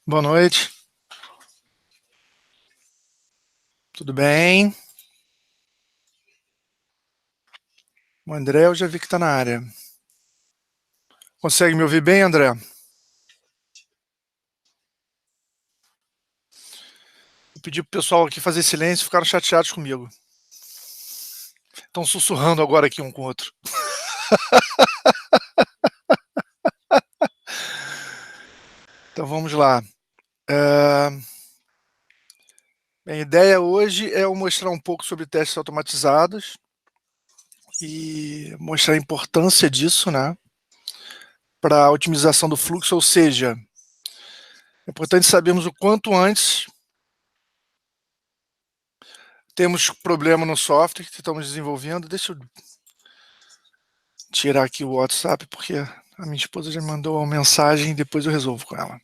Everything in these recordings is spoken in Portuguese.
Boa noite. Tudo bem? O André, eu já vi que está na área. Consegue me ouvir bem, André? Eu pedi pro pessoal aqui fazer silêncio e ficaram chateados comigo. Estão sussurrando agora aqui um com o outro. Então vamos lá. A ideia hoje é eu mostrar um pouco sobre testes automatizados e mostrar a importância disso, né? Para a otimização do fluxo, ou seja, é importante sabermos o quanto antes temos problema no software que estamos desenvolvendo. Deixa eu tirar aqui o WhatsApp, porque a minha esposa já mandou uma mensagem e depois eu resolvo com ela.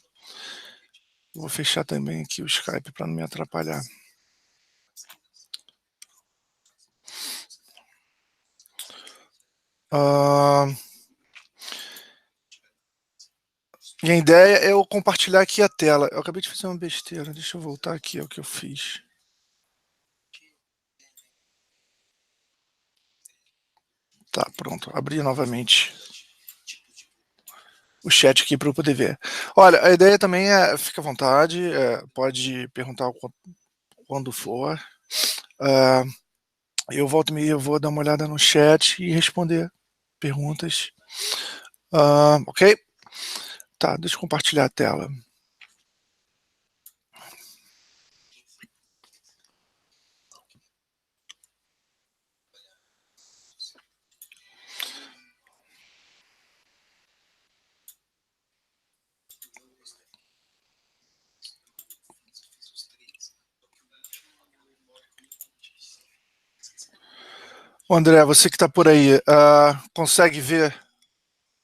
Vou fechar também aqui o Skype para não me atrapalhar. E a ideia é eu compartilhar aqui a tela. Eu acabei de fazer uma besteira. Deixa eu voltar aqui ao que eu fiz. Tá, pronto. Abri novamente o chat aqui para eu poder ver. Olha, a ideia também é, fica à vontade, pode perguntar quando for. Eu volto e meia, eu vou dar uma olhada no chat e responder perguntas. Ok? Tá, deixa eu compartilhar a tela. André, você que está por aí, consegue ver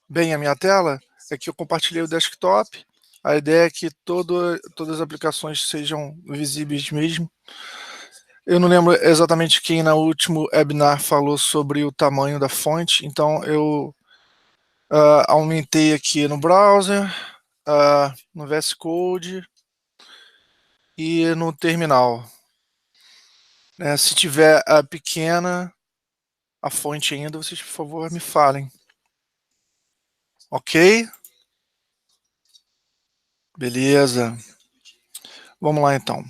bem a minha tela? É que eu compartilhei o desktop. A ideia é que todas as aplicações sejam visíveis mesmo. Eu não lembro exatamente quem na último webinar falou sobre o tamanho da fonte, então eu aumentei aqui no browser, no VS Code e no terminal. Se tiver pequena a fonte ainda, vocês, por favor, me falem. Ok? Beleza. Vamos lá, então.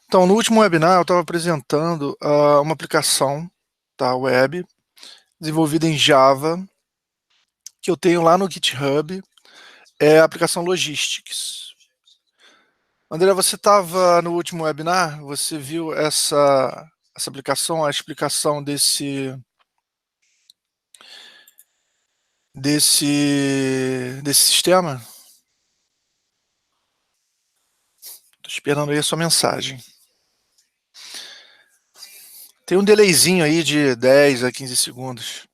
Então, no último webinar, eu estava apresentando uma aplicação, tá, web, desenvolvida em Java, que eu tenho lá no GitHub, é a aplicação Logistics. André, você estava no último webinar, você viu essa aplicação, a explicação desse sistema? Estou esperando aí a sua mensagem. Tem um delayzinho aí de 10 a 15 segundos.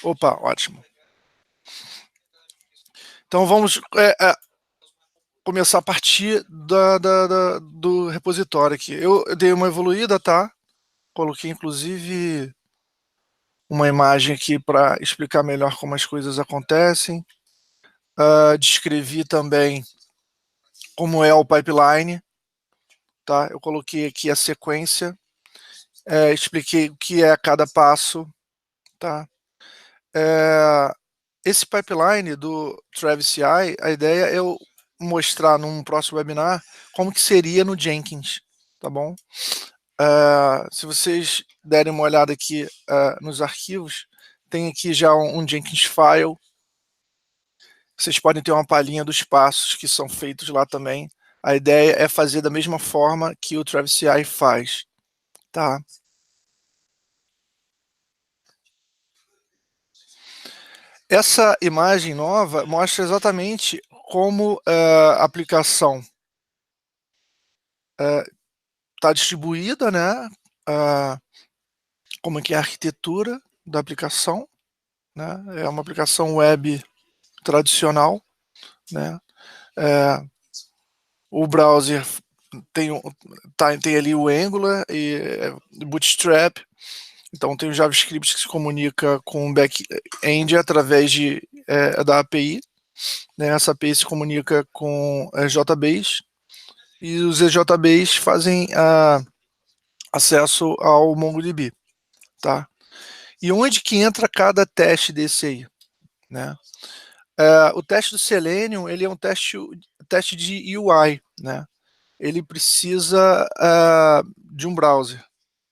Opa, ótimo. Então vamos começar a partir do repositório aqui. Eu dei uma evoluída, tá? Coloquei inclusive uma imagem aqui para explicar melhor como as coisas acontecem. Descrevi também como é o pipeline, tá? Eu coloquei aqui a sequência, expliquei o que é cada passo, tá? Esse pipeline do Travis CI, a ideia é eu mostrar num próximo webinar como que seria no Jenkins, tá bom? Se vocês derem uma olhada aqui nos arquivos, tem aqui já um Jenkins file. Vocês podem ter uma palhinha dos passos que são feitos lá também. A ideia é fazer da mesma forma que o Travis CI faz, tá? Essa imagem nova mostra exatamente como a aplicação está distribuída, né? Como é que é a arquitetura da aplicação, né? É uma aplicação web tradicional, né? O browser tem ali o Angular e Bootstrap. Então tem o JavaScript que se comunica com o back-end através da API. Né? Essa API se comunica com JBase e os JBase fazem acesso ao MongoDB. Tá? E onde que entra cada teste desse aí? Né? O teste do Selenium ele é um teste de UI. Né? Ele precisa de um browser.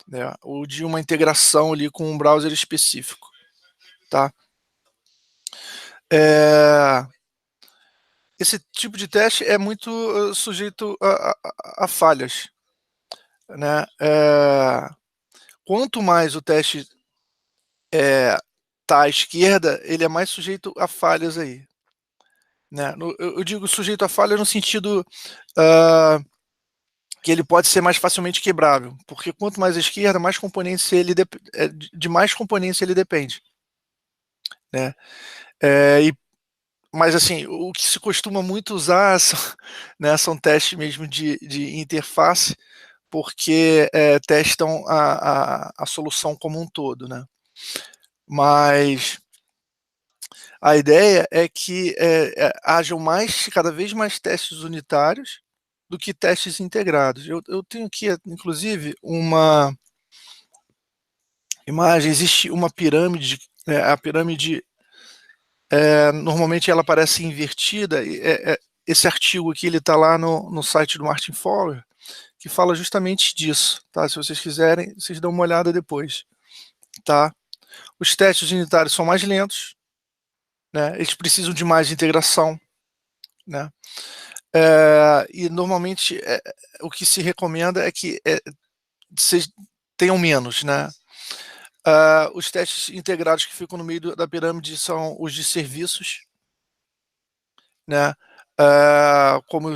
Né, ou de uma integração ali com um browser específico, tá? Esse tipo de teste é muito sujeito a falhas, né? Quanto mais o teste tá à esquerda, ele é mais sujeito a falhas aí, né? Eu digo sujeito a falha no sentido que ele pode ser mais facilmente quebrável, porque quanto mais à esquerda, mais componentes de mais componentes ele depende, né? Mas assim, o que se costuma muito usar são testes mesmo de interface, porque testam a solução como um todo, né? Mas a ideia é que hajam cada vez mais testes unitários do que testes integrados. Eu tenho aqui, inclusive, uma imagem, existe uma pirâmide, a pirâmide normalmente ela parece invertida. Esse artigo aqui ele está lá no site do Martin Fowler, que fala justamente disso. Tá? Se vocês quiserem, vocês dão uma olhada depois. Tá? Os testes unitários são mais lentos, né? Eles precisam de mais integração. Né? E normalmente o que se recomenda é que vocês tenham menos. Né? Os testes integrados que ficam no meio da pirâmide são os de serviços, né? Como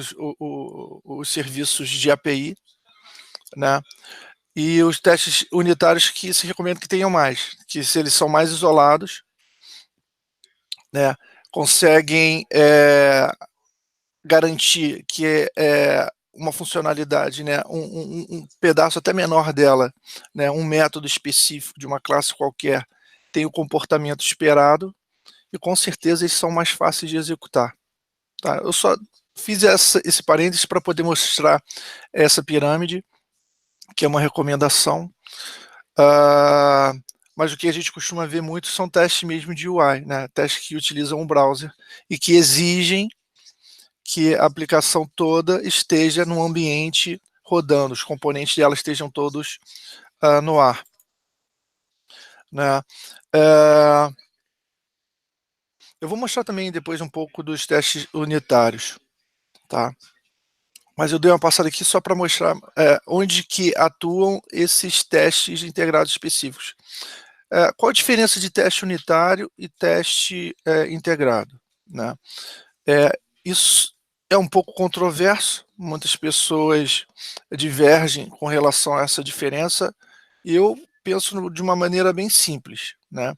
os serviços de API, né? E os testes unitários que se recomenda que tenham mais, que se eles são mais isolados, né? Conseguem garantir que uma funcionalidade, né? Um pedaço até menor dela, né? Um método específico de uma classe qualquer tem o comportamento esperado e com certeza eles são mais fáceis de executar. Tá? Eu só fiz esse parênteses para poder mostrar essa pirâmide, que é uma recomendação. Mas o que a gente costuma ver muito são testes mesmo de UI, né? Testes que utilizam um browser e que exigem que a aplicação toda esteja num ambiente rodando, os componentes dela estejam todos no ar. Né? Eu vou mostrar também depois um pouco dos testes unitários. Tá? Mas eu dei uma passada aqui só para mostrar onde que atuam esses testes integrados específicos. Qual a diferença de teste unitário e teste integrado? Né? Isso é um pouco controverso, muitas pessoas divergem com relação a essa diferença, e eu penso de uma maneira bem simples. Né?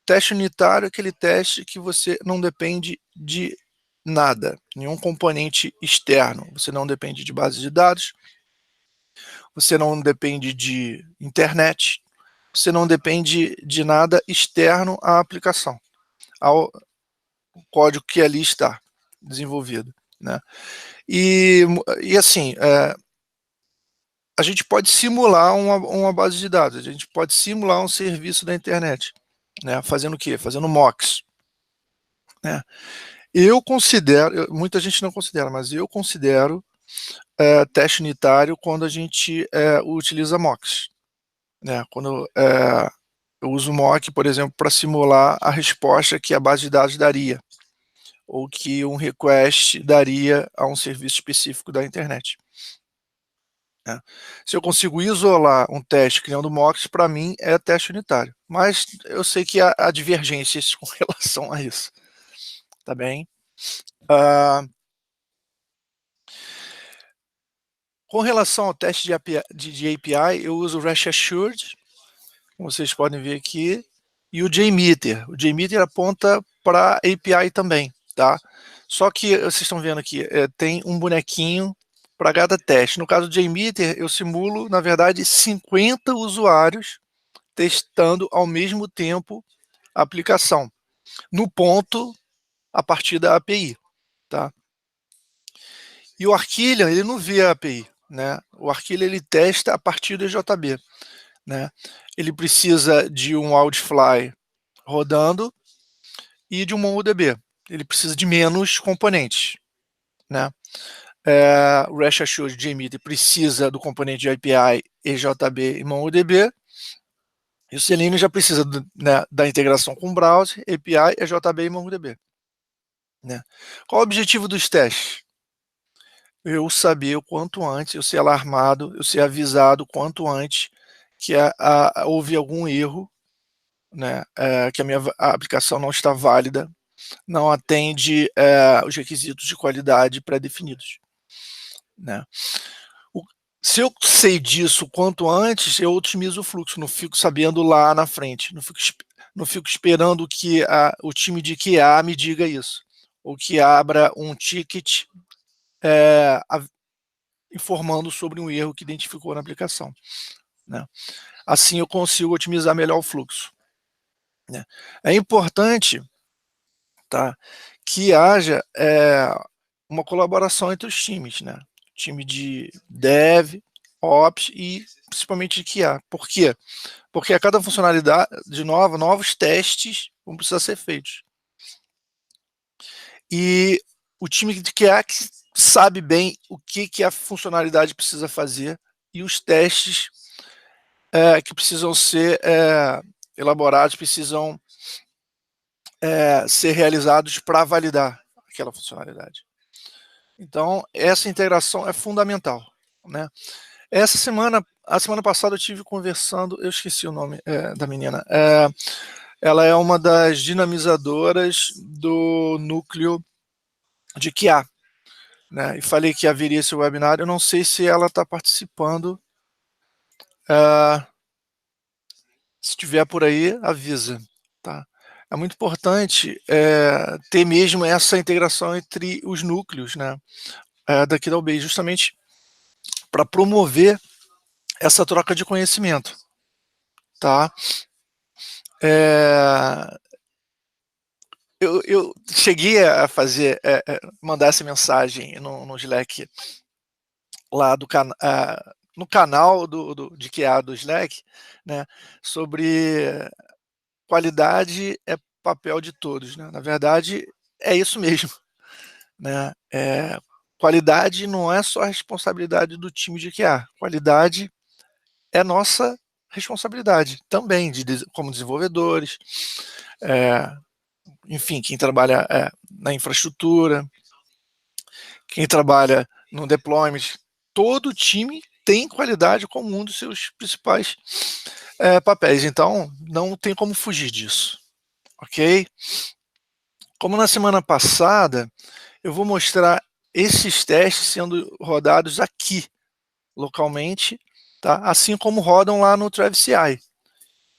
Teste unitário é aquele teste que você não depende de nada, nenhum componente externo. Você não depende de base de dados, você não depende de internet, você não depende de nada externo à aplicação, ao código que ali está desenvolvido. Né? E assim, a gente pode simular uma base de dados, a gente pode simular um serviço da internet. Né? Fazendo o quê? Fazendo mocks. Né? Eu considero, muita gente não considera, mas eu considero teste unitário quando a gente utiliza mocks. Né? Quando eu uso mock, por exemplo, para simular a resposta que a base de dados daria, ou que um request daria a um serviço específico da internet. Né? Se eu consigo isolar um teste criando mocks, para mim é teste unitário. Mas eu sei que há divergências com relação a isso. Tá bem? Com relação ao teste de API, eu uso o REST Assured, como vocês podem ver aqui, e o JMeter. O JMeter aponta para API também, tá? Só que vocês estão vendo aqui, tem um bonequinho para cada teste. No caso do JMeter, eu simulo, na verdade, 50 usuários testando ao mesmo tempo a aplicação, no ponto a partir da API. Tá? E o Arquillian, ele não vê a API. Né? O Arquillian, ele testa a partir do EJB. Né? Ele precisa de um Audifly rodando e de um MongoDB. Ele precisa de menos componentes. Né? O REST Assured JMeter precisa do componente de API, EJB e MongoDB. E o Selenium já precisa né, da integração com o browser, API, EJB e MongoDB. Né? Qual o objetivo dos testes? Eu saber o quanto antes, eu ser alarmado, eu ser avisado o quanto antes que houve algum erro, né, que a minha aplicação não está válida, não atende os requisitos de qualidade pré-definidos. Né? Se eu sei disso quanto antes, eu otimizo o fluxo, não fico sabendo lá na frente, não fico esperando que o time de QA me diga isso, ou que abra um ticket informando sobre um erro que identificou na aplicação. Né? Assim eu consigo otimizar melhor o fluxo. Né? É importante, tá, que haja uma colaboração entre os times, né? Time de Dev, Ops e principalmente de QA. Por quê? Porque a cada funcionalidade de novos testes vão precisar ser feitos. E o time de QA sabe bem o que a funcionalidade precisa fazer e os testes que precisam ser elaborados, precisam ser realizados para validar aquela funcionalidade. Então, essa integração é fundamental. Né? A semana passada eu estive conversando, eu esqueci o nome da menina, ela é uma das dinamizadoras do núcleo de QA. Né? E falei que haveria esse webinar, eu não sei se ela está participando. Se estiver por aí, avisa. Tá? É muito importante ter mesmo essa integração entre os núcleos, né, daqui da UBI, justamente para promover essa troca de conhecimento. Tá? Eu cheguei a fazer, mandar essa mensagem no Slack lá no canal de QA do Slack, né, sobre qualidade é papel de todos. Né? Na verdade, é isso mesmo. Né? Qualidade não é só a responsabilidade do time de QA. Qualidade é nossa responsabilidade também, como desenvolvedores, enfim, quem trabalha na infraestrutura, quem trabalha no deployment, todo time tem qualidade como um dos seus principais papéis. Então, não tem como fugir disso. Ok? Como na semana passada, eu vou mostrar esses testes sendo rodados aqui, localmente, tá? Assim como rodam lá no Travis CI.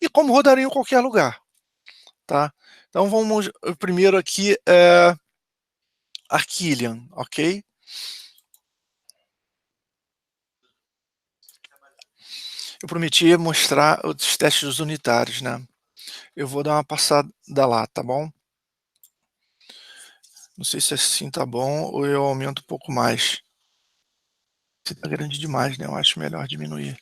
E como rodariam em qualquer lugar. Tá? Então, vamos primeiro aqui, Arquillian, ok? Eu prometi mostrar os testes unitários, né? Eu vou dar uma passada lá, tá bom? Não sei se assim tá bom ou eu aumento um pouco mais. Se tá grande demais, né? Eu acho melhor diminuir.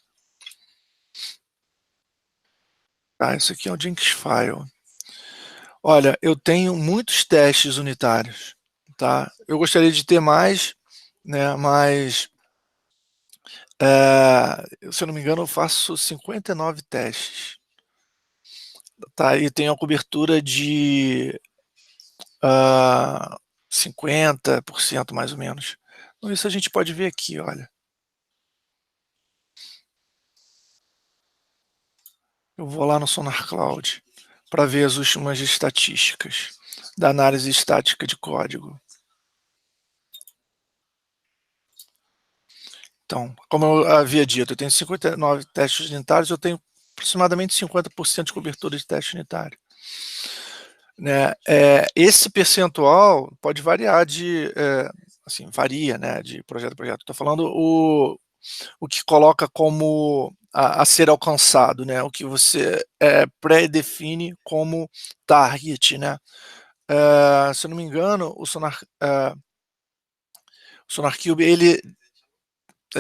Tá, isso aqui é o Jinx File. Olha, eu tenho muitos testes unitários, tá? Eu gostaria de ter mais, né? Mas, se eu não me engano, eu faço 59 testes. Tá? E tenho a cobertura de 50% mais ou menos. Então, isso a gente pode ver aqui, olha. Eu vou lá no Sonar Cloud para ver as últimas estatísticas da análise estática de código. Então, como eu havia dito, eu tenho 59 testes unitários, eu tenho aproximadamente 50% de cobertura de teste unitário. Né? Esse percentual pode variar de assim, varia, né, de projeto a projeto. Estou falando o que coloca como a ser alcançado, né, o que você pré-define como target, né. Se eu não me engano, o SonarQube ele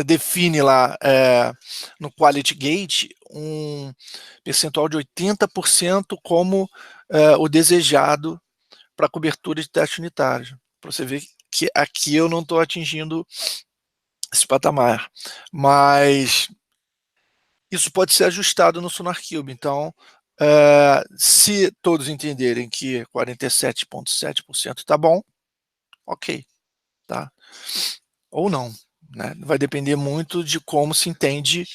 define lá no Quality Gate um percentual de 80% como o desejado para cobertura de teste unitário. Para você ver que aqui eu não estou atingindo esse patamar, mas isso pode ser ajustado no SonarQube. Então, se todos entenderem que 47,7% está bom, ok, tá? Ou não, né? Vai depender muito de como se entende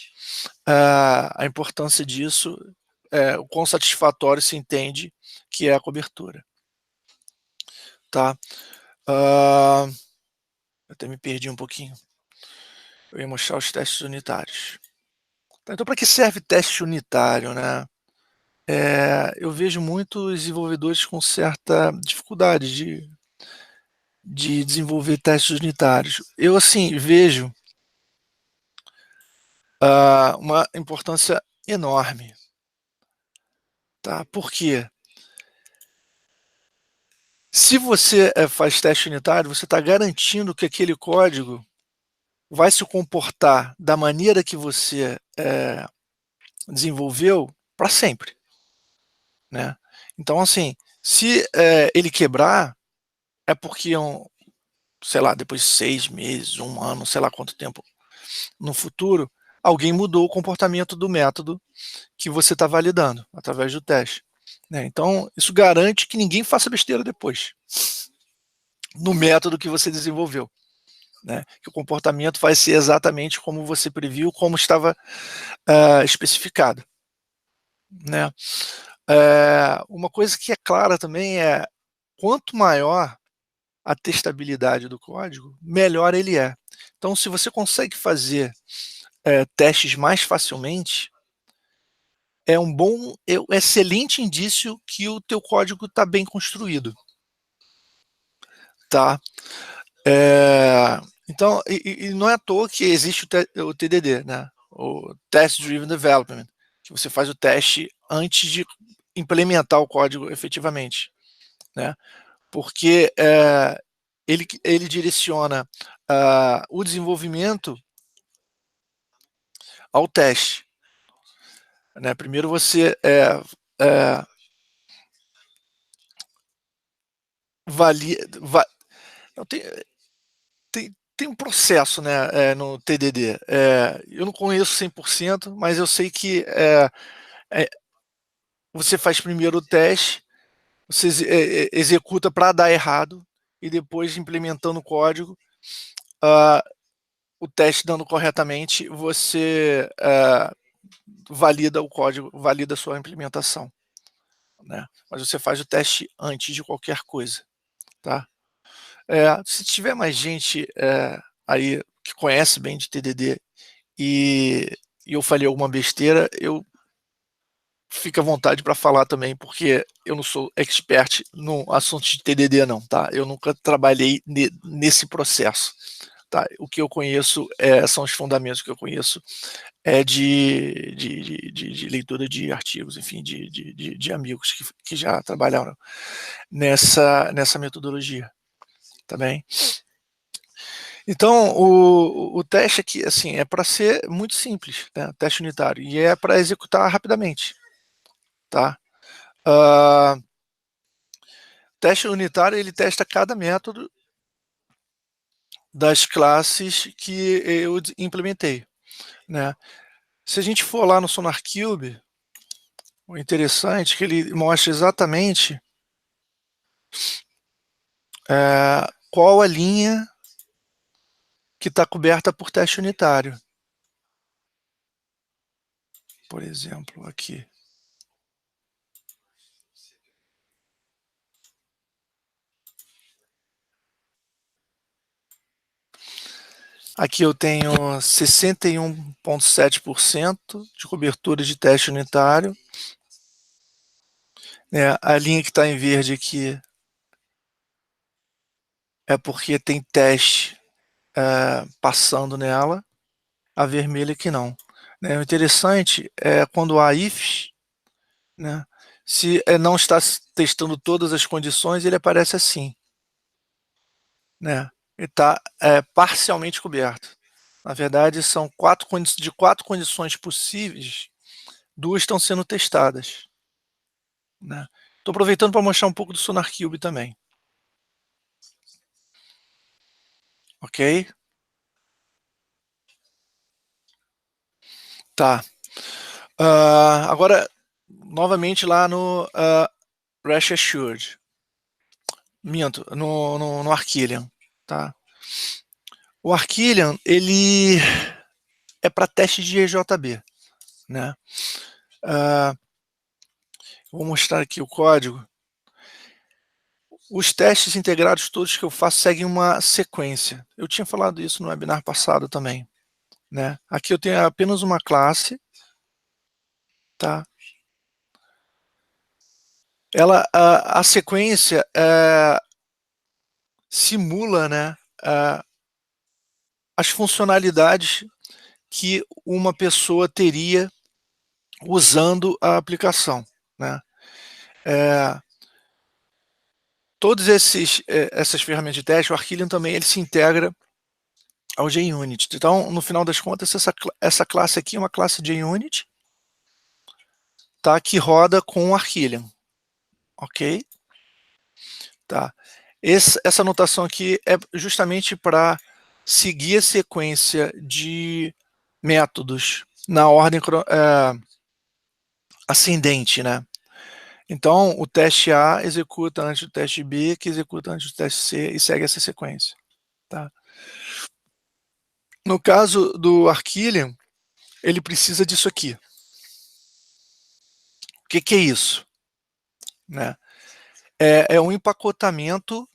a importância disso, o quão satisfatório se entende que é a cobertura, tá? Eu até me perdi um pouquinho. Eu ia mostrar os testes unitários. Então, para que serve teste unitário, né? Eu vejo muitos desenvolvedores com certa dificuldade de desenvolver testes unitários. Eu, assim, vejo uma importância enorme, tá? Por quê? Se você faz teste unitário, você está garantindo que aquele código vai se comportar da maneira que você desenvolveu para sempre, né? Então, assim, se ele quebrar, é porque, sei lá, depois de 6 meses, um ano, sei lá quanto tempo no futuro, alguém mudou o comportamento do método que você está validando através do teste, né? Então, isso garante que ninguém faça besteira depois no método que você desenvolveu, né? Que o comportamento vai ser exatamente como você previu, como estava especificado, né? Uma coisa que é clara também é quanto maior a testabilidade do código, melhor ele é. Então, se você consegue fazer testes mais facilmente, é um excelente indício que o teu código está bem construído, tá? Então, e não é à toa que existe o TDD, né? O Test Driven Development, que você faz o teste antes de implementar o código efetivamente, né? Porque ele direciona o desenvolvimento ao teste, né? Primeiro você valida, não, tem um processo, né, no TDD. Eu não conheço 100%, mas eu sei que você faz primeiro o teste, você executa para dar errado, e depois, implementando o código, o teste dando corretamente, você valida o código, valida a sua implementação, né? Mas você faz o teste antes de qualquer coisa, tá? Se tiver mais gente aí que conhece bem de TDD e eu falei alguma besteira, eu fico à vontade para falar também, porque eu não sou expert no assunto de TDD não, tá? Eu nunca trabalhei nesse processo, tá? O que eu conheço são os fundamentos que eu conheço de leitura de artigos, enfim, de amigos que já trabalharam nessa metodologia, tá bem? Então, o teste aqui, assim, é para ser muito simples, né? Teste unitário, e é para executar rapidamente, tá? Teste unitário, ele testa cada método das classes que eu implementei, né? Se a gente for lá no SonarQube, o interessante é que ele mostra exatamente qual a linha que está coberta por teste unitário. Por exemplo, aqui. Aqui eu tenho 61,7% de cobertura de teste unitário. A linha que está em verde aqui é porque tem teste passando nela, a vermelha que não. Né? O interessante é quando há ifs, né? Se não está testando todas as condições, ele aparece assim, né? Ele está parcialmente coberto. Na verdade, são de 4 condições possíveis, 2 estão sendo testadas. Né? Estou aproveitando para mostrar um pouco do SonarQube também. Ok? Tá. Agora, novamente lá no Rest Assured. Minto, no Arquillian. Tá? O Arquillian, ele é para teste de EJB. Né? Vou mostrar aqui o código. Os testes integrados todos que eu faço seguem uma sequência. Eu tinha falado isso no webinar passado também. Né? Aqui eu tenho apenas uma classe. Tá? A sequência simula, né, as funcionalidades que uma pessoa teria usando a aplicação. Né? Todas essas ferramentas de teste, o Arquillian também ele se integra ao JUnit. Então, no final das contas, essa classe aqui é uma classe JUnit, tá, que roda com o Arquillian. Ok? Tá. Essa anotação aqui é justamente para seguir a sequência de métodos na ordem ascendente, né? Então, o teste A executa antes do teste B, que executa antes do teste C, e segue essa sequência. Tá? No caso do Arquillian, ele precisa disso aqui. O que é isso? Né? É um empacotamento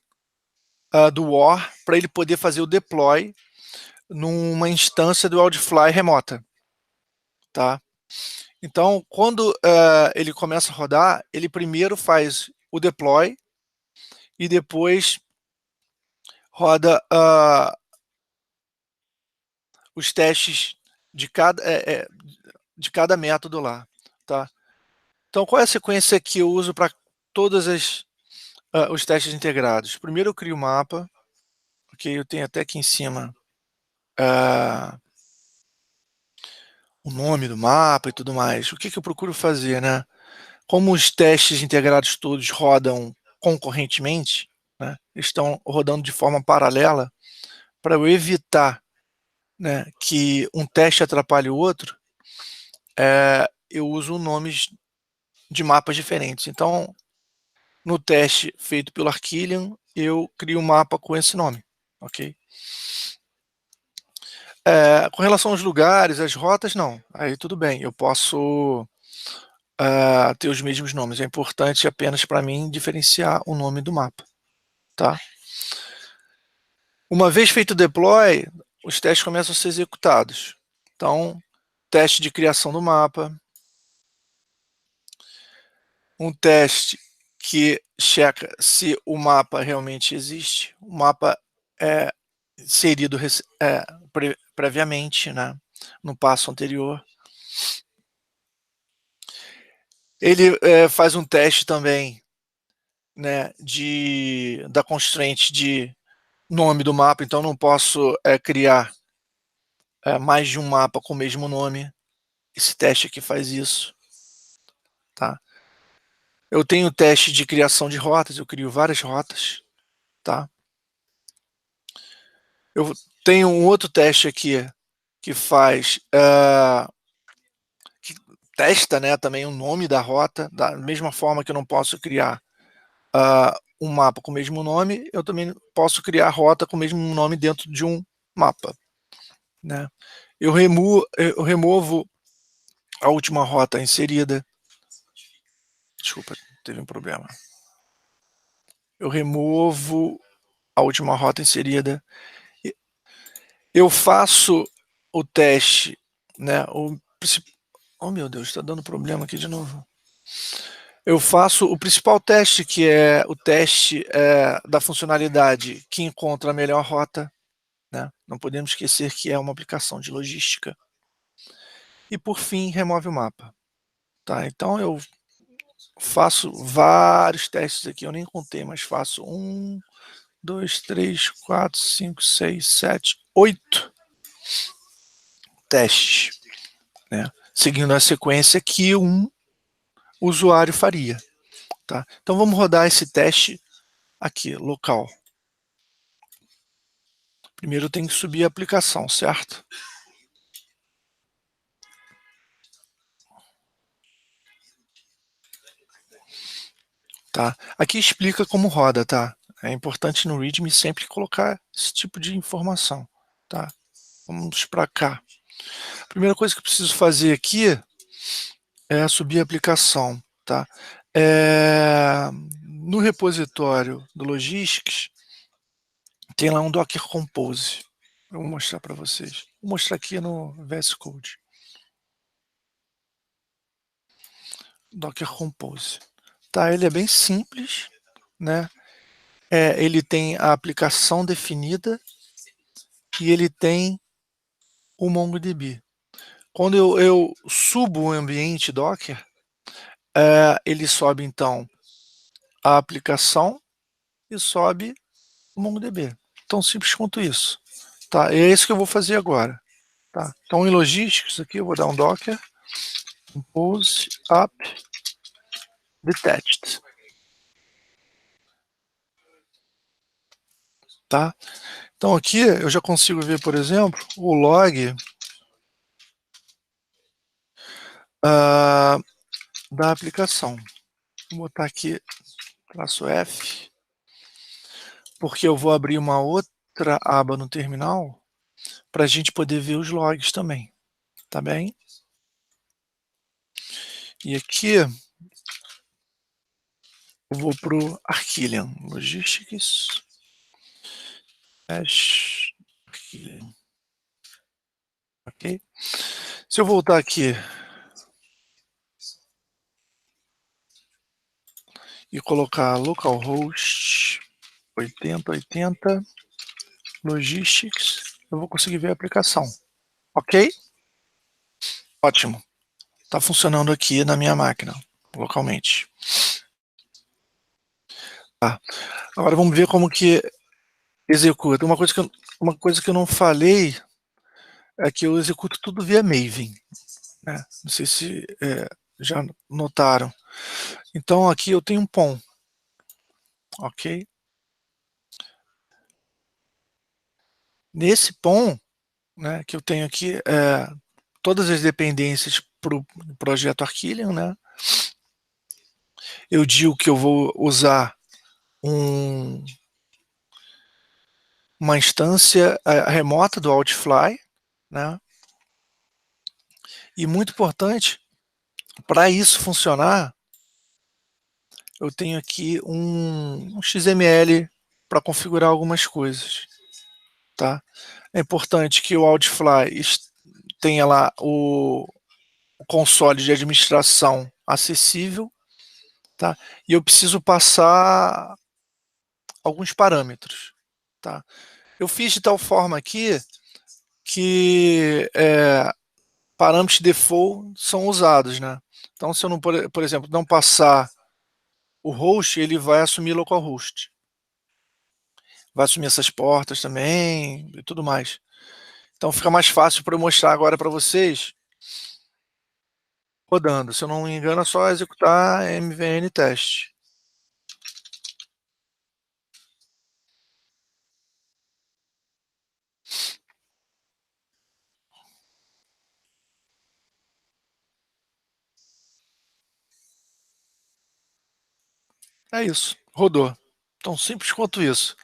do OR para ele poder fazer o deploy numa instância do Wildfly remota. Tá? Então, quando ele começa a rodar, ele primeiro faz o deploy e depois roda os testes de cada método lá. Tá? Então, qual é a sequência que eu uso para todos os testes integrados? Primeiro eu crio o mapa, ok? Eu tenho até aqui em cima o nome do mapa e tudo mais. O que eu procuro fazer, né? Como os testes integrados todos rodam concorrentemente, né? Estão rodando de forma paralela, para eu evitar, né, que um teste atrapalhe o outro, eu uso nomes de mapas diferentes. Então, no teste feito pelo Arquillian, eu crio um mapa com esse nome, ok? Com relação aos lugares, às rotas, não. Aí tudo bem, eu posso ter os mesmos nomes. É importante apenas para mim diferenciar o nome do mapa. Tá? Uma vez feito o deploy, os testes começam a ser executados. Então, teste de criação do mapa, um teste que checa se o mapa realmente existe, o mapa é inserido previamente, né, no passo anterior. Ele faz um teste também, né, da constraint de nome do mapa, então não posso criar mais de um mapa com o mesmo nome. Esse teste aqui faz isso. Tá? Eu tenho teste de criação de rotas, eu crio várias rotas. Tá? Eu tenho um outro teste aqui que faz, que testa, né, também o nome da rota, da mesma forma que eu não posso criar um mapa com o mesmo nome, eu também posso criar rota com o mesmo nome dentro de um mapa. Né? Eu removo a última rota inserida. Desculpa, teve um problema. Eu removo a última rota inserida. Eu faço o teste, né? Oh meu Deus, está dando problema aqui de novo. Eu faço o principal teste, que é o teste da funcionalidade que encontra a melhor rota, né? Não podemos esquecer que é uma aplicação de logística. E, por fim, remove o mapa. Tá? Então, eu faço vários testes aqui, eu nem contei, mas faço 1, 2, 3, 4, 5, 6, 7, 8 testes, né? Seguindo a sequência que um usuário faria. Tá? Então, vamos rodar esse teste aqui, local. Primeiro eu tenho que subir a aplicação, certo? Tá? Aqui explica como roda, tá? É importante no README sempre colocar esse tipo de informação, tá? Vamos para cá. A primeira coisa que eu preciso fazer aqui é subir a aplicação, tá? No repositório do Logistics, tem lá um Docker Compose. Eu vou mostrar para vocês. Vou mostrar aqui no VS Code. Docker Compose. Tá, ele é bem simples, né? Ele tem a aplicação definida e ele tem o MongoDB. Quando eu subo o ambiente Docker, ele sobe então a aplicação e sobe o MongoDB. Tão simples quanto isso. Tá? E é isso que eu vou fazer agora. Tá? Então, em Logistics, aqui eu vou dar um Docker Compose App Detached. Tá? Então, aqui eu já consigo ver, por exemplo, o log da aplicação. Vou botar aqui "-f", porque eu vou abrir uma outra aba no terminal para a gente poder ver os logs também, tá bem? E aqui eu vou para o Arquillian, Logistics, Arquillian, ok? Se eu voltar aqui e colocar localhost 8080 Logistics, eu vou conseguir ver a aplicação, ok? Ótimo. Está funcionando aqui na minha máquina, localmente. Tá. Agora vamos ver como que executa. Uma coisa que eu não falei é que eu executo tudo via Maven, né? Não sei se já notaram. Então aqui eu tenho um POM, ok? Nesse POM, né, que eu tenho aqui todas as dependências para o projeto Arquillian, né? Eu digo que eu vou usar uma instância remota do Outfly, né? E muito importante, para isso funcionar, eu tenho aqui um XML para configurar algumas coisas, tá? É importante que o Outfly tenha lá o console de administração acessível, tá? E eu preciso passar alguns parâmetros, tá? Eu fiz de tal forma aqui que parâmetros default são usados, né? Então, se eu não, por exemplo, não passar o host, ele vai assumir localhost. Vai assumir essas portas também e tudo mais. Então fica mais fácil para eu mostrar agora para vocês rodando. Se eu não me engano, é só executar mvn test. É isso, rodou. Tão simples quanto isso.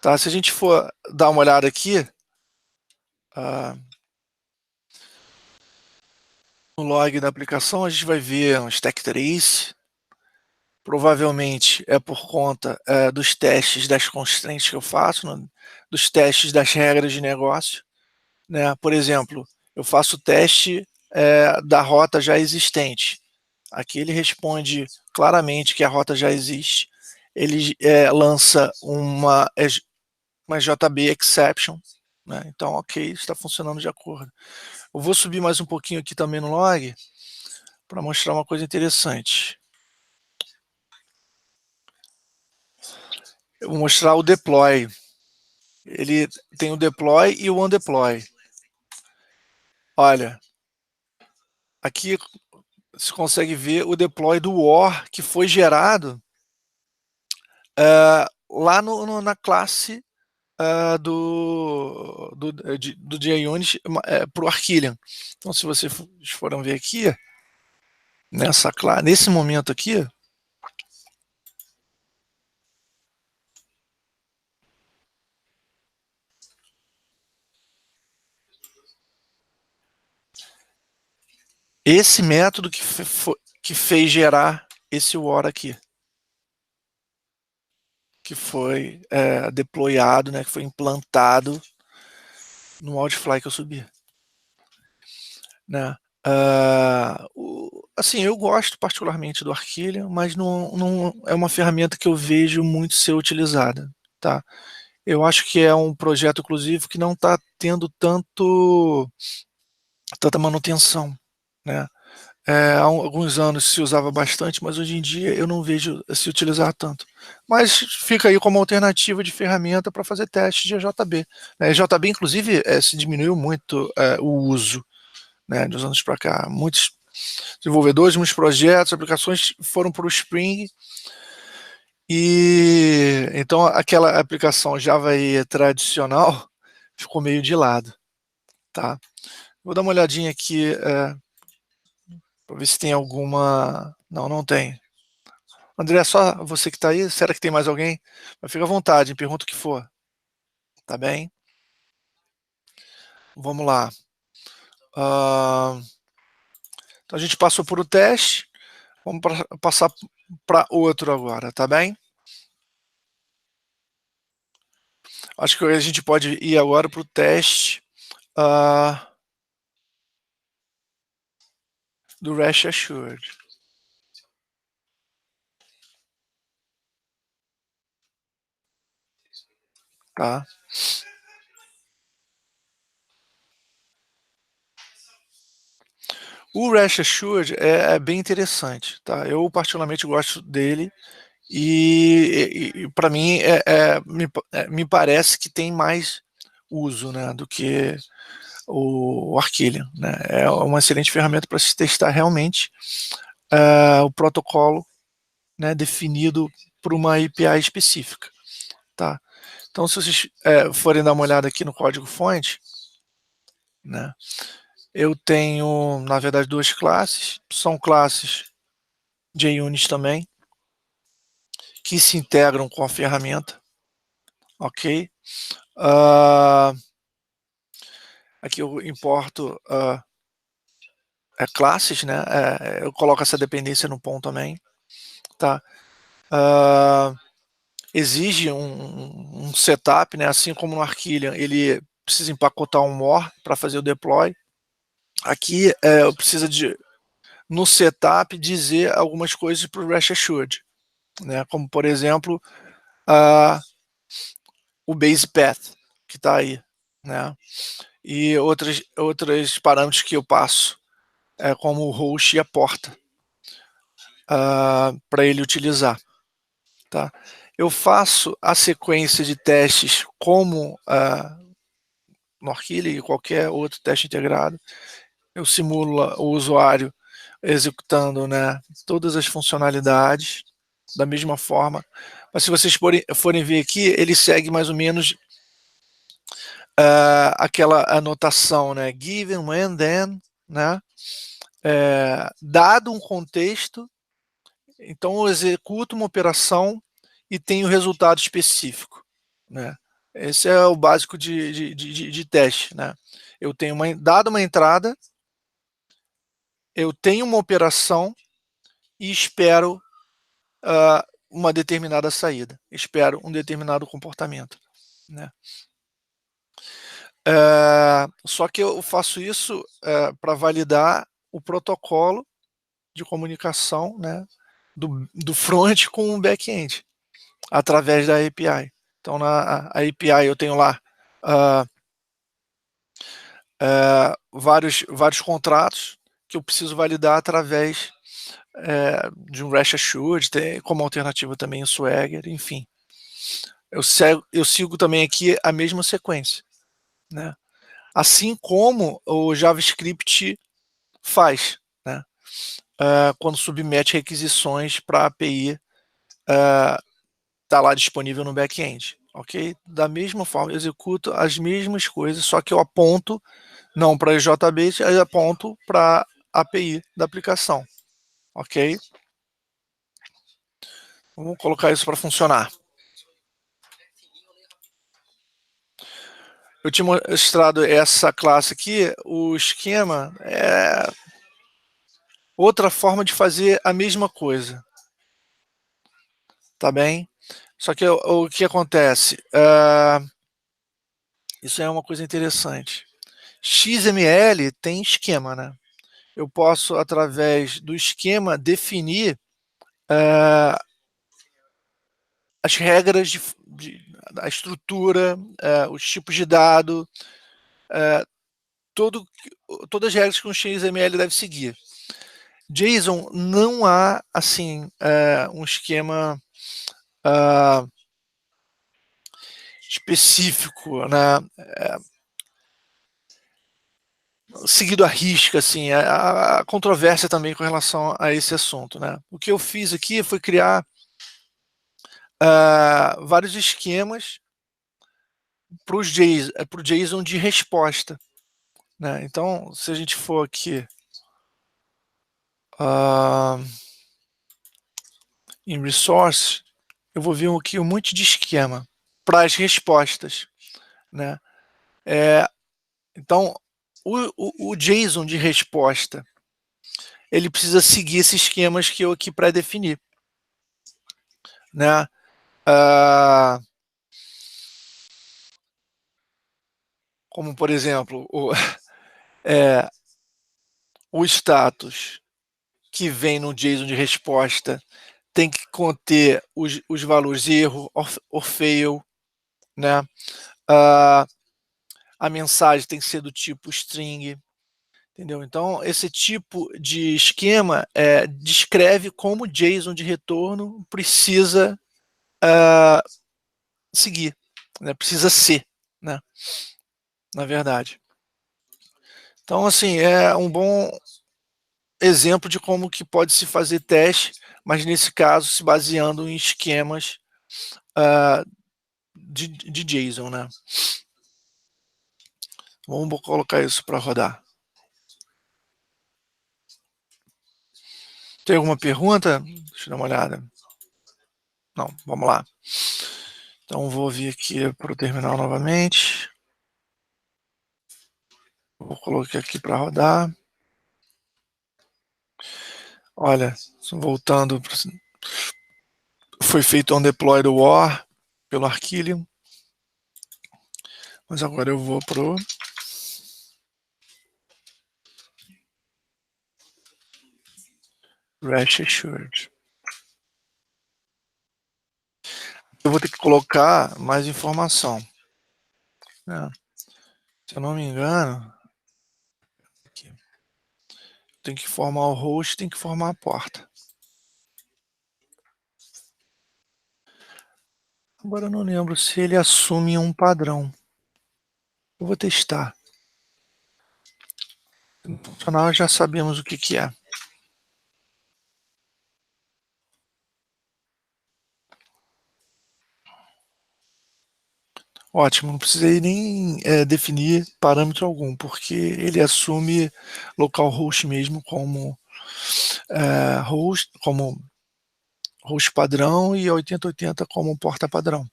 Tá? Se a gente for dar uma olhada aqui, no log da aplicação, a gente vai ver um stack trace. Provavelmente é por conta dos testes das constraints que eu faço, dos testes das regras de negócio, né? Por exemplo, eu faço o teste da rota já existente. Aqui ele responde claramente que a rota já existe. Ele lança uma JB exception, né? Então, ok, está funcionando de acordo. Eu vou subir mais um pouquinho aqui também no log para mostrar uma coisa interessante. Eu vou mostrar o deploy. Ele tem o deploy e o undeploy. Olha, aqui você consegue ver o deploy do war que foi gerado lá na classe do JUnit para o Arquillian. Então, se vocês forem ver aqui, nesse momento aqui, esse método que fez gerar esse war aqui, que foi deployado, né, que foi implantado no Wildfly que eu subi. Né? Assim, eu gosto particularmente do Arquillian, mas não é uma ferramenta que eu vejo muito ser utilizada. Tá? Eu acho que é um projeto, inclusive, que não está tendo tanta manutenção. Né? Há alguns anos se usava bastante, mas hoje em dia eu não vejo se utilizar tanto. Mas fica aí como alternativa de ferramenta para fazer testes de EJB. EJB, inclusive, se diminuiu muito o uso, né, de uns anos para cá. Muitos desenvolvedores, muitos projetos, aplicações foram para o Spring, e então aquela aplicação Java EE tradicional ficou meio de lado. Tá? Vou dar uma olhadinha aqui para ver se tem alguma. Não tem. André, só você que está aí? Será que tem mais alguém? Mas fica à vontade, pergunta o que for. Tá bem? Vamos lá. Então a gente passou por o teste. Vamos passar para outro agora, tá bem? Acho que a gente pode ir agora para o teste do Rest Assured. Tá? O Rest Assured é bem interessante. Tá? Eu particularmente gosto dele e para mim me parece que tem mais uso, né, do que o Arquillian. Né? É uma excelente ferramenta para se testar realmente o protocolo, né, definido por uma API específica. Tá? Então, se vocês forem dar uma olhada aqui no código-fonte, né, eu tenho, na verdade, duas classes. São classes JUnit também, que se integram com a ferramenta. Ok? Aqui eu importo classes, né? Eu coloco essa dependência no ponto também. Tá? Exige um setup, né? Assim como no Arquillian, ele precisa empacotar um more para fazer o deploy. Aqui eu preciso no setup dizer algumas coisas para o Rest Assured, né? Como por exemplo o base path que está aí, né? E outros parâmetros que eu passo, como o host e a porta, para ele utilizar. Tá? Eu faço a sequência de testes como no Arquillian e qualquer outro teste integrado. Eu simulo o usuário executando, né, todas as funcionalidades da mesma forma. Mas se vocês forem ver aqui, ele segue mais ou menos aquela anotação, né? Given, when, then, né? Dado um contexto, então eu executo uma operação e tenho resultado específico, né? Esse é o básico de teste, né? Eu tenho dado uma entrada, eu tenho uma operação e espero uma determinada saída, espero um determinado comportamento, né? Só que eu faço isso para validar o protocolo de comunicação, né, do front com o back-end, através da API. Então, na API eu tenho lá vários contratos que eu preciso validar através de um REST Assured, tem como alternativa também o Swagger, enfim. Eu sigo também aqui a mesma sequência, né? Assim como o JavaScript faz, né? Quando submete requisições para a API tá lá disponível no back-end, ok? Da mesma forma, eu executo as mesmas coisas, só que eu aponto não para JBase, eu aponto para a API da aplicação, ok? Vamos colocar isso para funcionar. Eu tinha mostrado essa classe aqui, o esquema é outra forma de fazer a mesma coisa, tá bem? Só que o que acontece? Isso é uma coisa interessante. XML tem esquema, né? Eu posso, através do esquema, definir as regras da estrutura, os tipos de dado, todas as regras que um XML deve seguir. JSON não há assim um esquema específico, né? Seguido à risca, assim, a controvérsia também com relação a esse assunto, né? O que eu fiz aqui foi criar vários esquemas para o JSON de resposta, né? Então, se a gente for aqui em Resource, eu vou ver aqui um monte de esquema para as respostas, né? Então, o JSON de resposta, ele precisa seguir esses esquemas que eu aqui pré-defini, né? Como, por exemplo, o status que vem no JSON de resposta tem que conter os valores erro ou fail, né? A mensagem tem que ser do tipo string, entendeu? Então, esse tipo de esquema descreve como o JSON de retorno precisa seguir, né? Precisa ser, né? Na verdade. Então, assim, é um bom exemplo de como que pode se fazer teste, mas nesse caso se baseando em esquemas de JSON, né? Vamos colocar isso para rodar. Tem alguma pergunta? Deixa eu dar uma olhada. Não, vamos lá. Então vou vir aqui para o terminal novamente. Vou colocar aqui para rodar. Olha, voltando, foi feito um deploy do war pelo Arquilium. Mas agora eu vou pro REST Assured. Eu vou ter que colocar mais informação, né? Se eu não me engano, aqui, tem que formar o host, tem que formar a porta. Agora eu não lembro se ele assume um padrão. Eu vou testar. No funcional já sabemos o que é. Ótimo, não precisei nem definir parâmetro algum, porque ele assume localhost mesmo como host padrão e 8080 como porta padrão.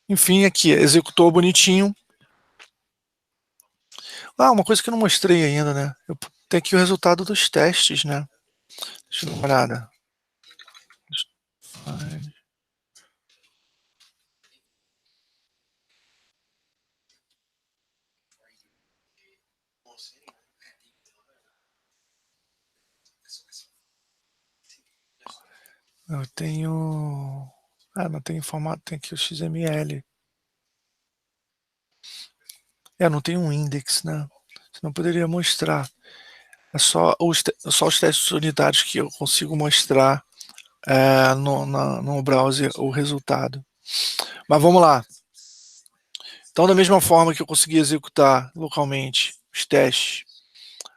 Enfim, aqui, executou bonitinho. Uma coisa que eu não mostrei ainda, né? Eu tenho aqui o resultado dos testes, né? Deixa eu dar uma olhada. Eu tenho... não tem formato, tem aqui o XML. Não tem um index, né? Você não poderia mostrar. É só os testes unitários que eu consigo mostrar no browser o resultado. Mas vamos lá. Então, da mesma forma que eu consegui executar localmente os testes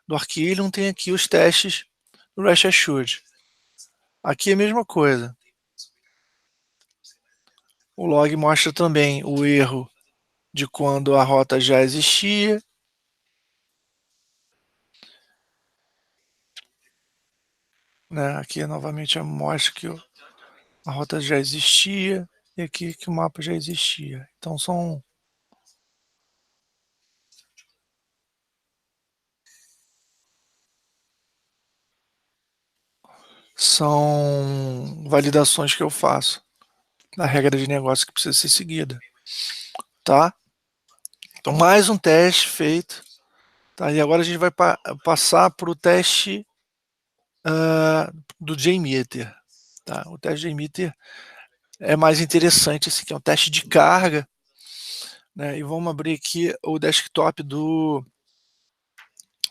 do Arquilium, tem aqui os testes do Rest Assured. Aqui é a mesma coisa. O log mostra também o erro de quando a rota já existia. Né? Aqui novamente mostra que a rota já existia e aqui que o mapa já existia. Então são validações que eu faço da regra de negócio que precisa ser seguida. Tá? Então, mais um teste feito. Tá? E agora a gente vai passar para o teste do JMeter. Tá? O teste de JMeter é mais interessante, esse aqui é um teste de carga. Né? E vamos abrir aqui o desktop do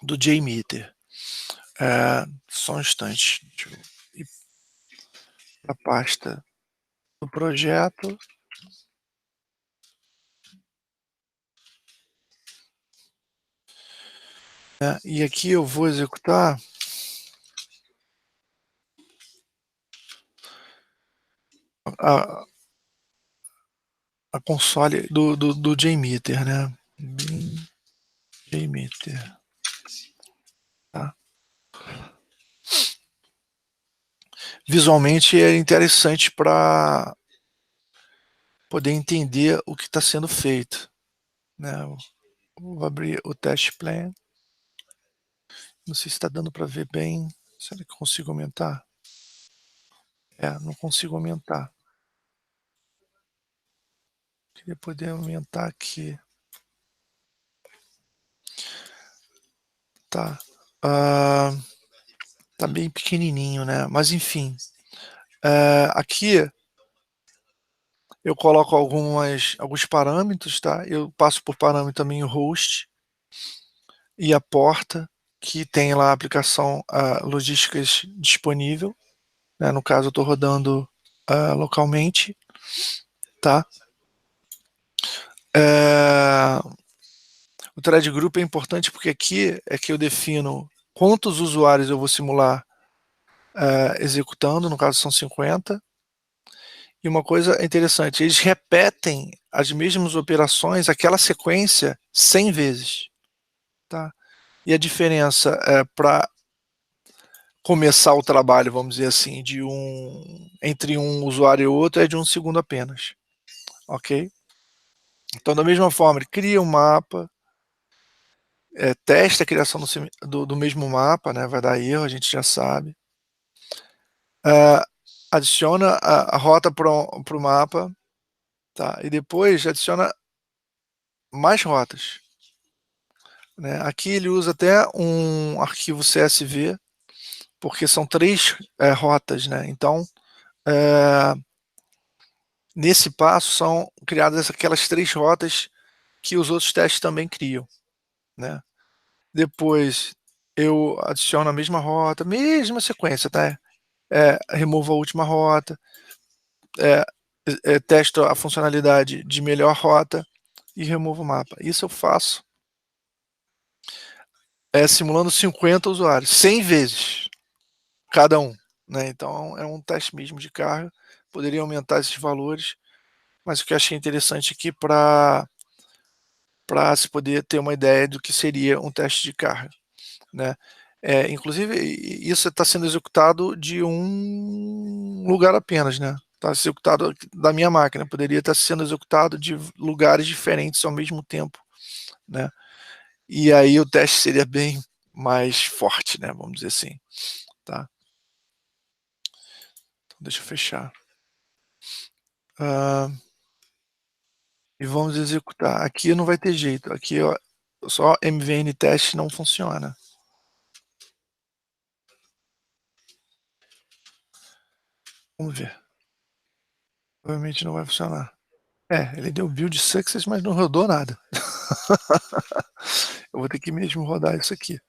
JMeter. Só um instante. Deixa eu ir para a pasta do projeto. E aqui eu vou executar a console do JMeter, né? JMeter. Tá? Visualmente é interessante para poder entender o que está sendo feito. Né? Vou abrir o test plan. Não sei se está dando para ver bem. Será que eu consigo aumentar? Não consigo aumentar. Queria poder aumentar aqui. Tá. Tá bem pequenininho, né? Mas enfim. Aqui eu coloco alguns parâmetros, tá? Eu passo por parâmetro também o host e a porta, que tem lá a aplicação logísticas disponível. Né? No caso, eu estou rodando localmente, tá? O thread group é importante porque aqui é que eu defino quantos usuários eu vou simular executando, no caso são 50. E uma coisa interessante, eles repetem as mesmas operações, aquela sequência, 100 vezes. Tá? E a diferença para começar o trabalho, vamos dizer assim, entre um usuário e outro é de 1 segundo apenas. Ok? Então, da mesma forma, ele cria um mapa, testa a criação do mesmo mapa, né? Vai dar erro, a gente já sabe. Adiciona a rota para o mapa, tá? E depois adiciona mais rotas. Né? Aqui ele usa até um arquivo CSV, porque são 3 rotas. Né? Então, nesse passo são criadas aquelas 3 rotas que os outros testes também criam. Né? Depois eu adiciono a mesma rota, mesma sequência, tá? Removo a última rota, testo a funcionalidade de melhor rota e removo o mapa. Isso eu faço simulando 50 usuários, 100 vezes cada um. Né? Então é um teste mesmo de carga, poderia aumentar esses valores, mas o que eu achei interessante aqui para se poder ter uma ideia do que seria um teste de carga. Né? Inclusive, isso está sendo executado de um lugar apenas, né? Está executado da minha máquina, poderia estar sendo executado de lugares diferentes ao mesmo tempo, né? E aí o teste seria bem mais forte, né? Vamos dizer assim, tá? Então, deixa eu fechar. E vamos executar. Aqui não vai ter jeito. Aqui ó, só MVN teste não funciona. Vamos ver. Provavelmente não vai funcionar. Ele deu build success, mas não rodou nada. Eu vou ter que mesmo rodar isso aqui.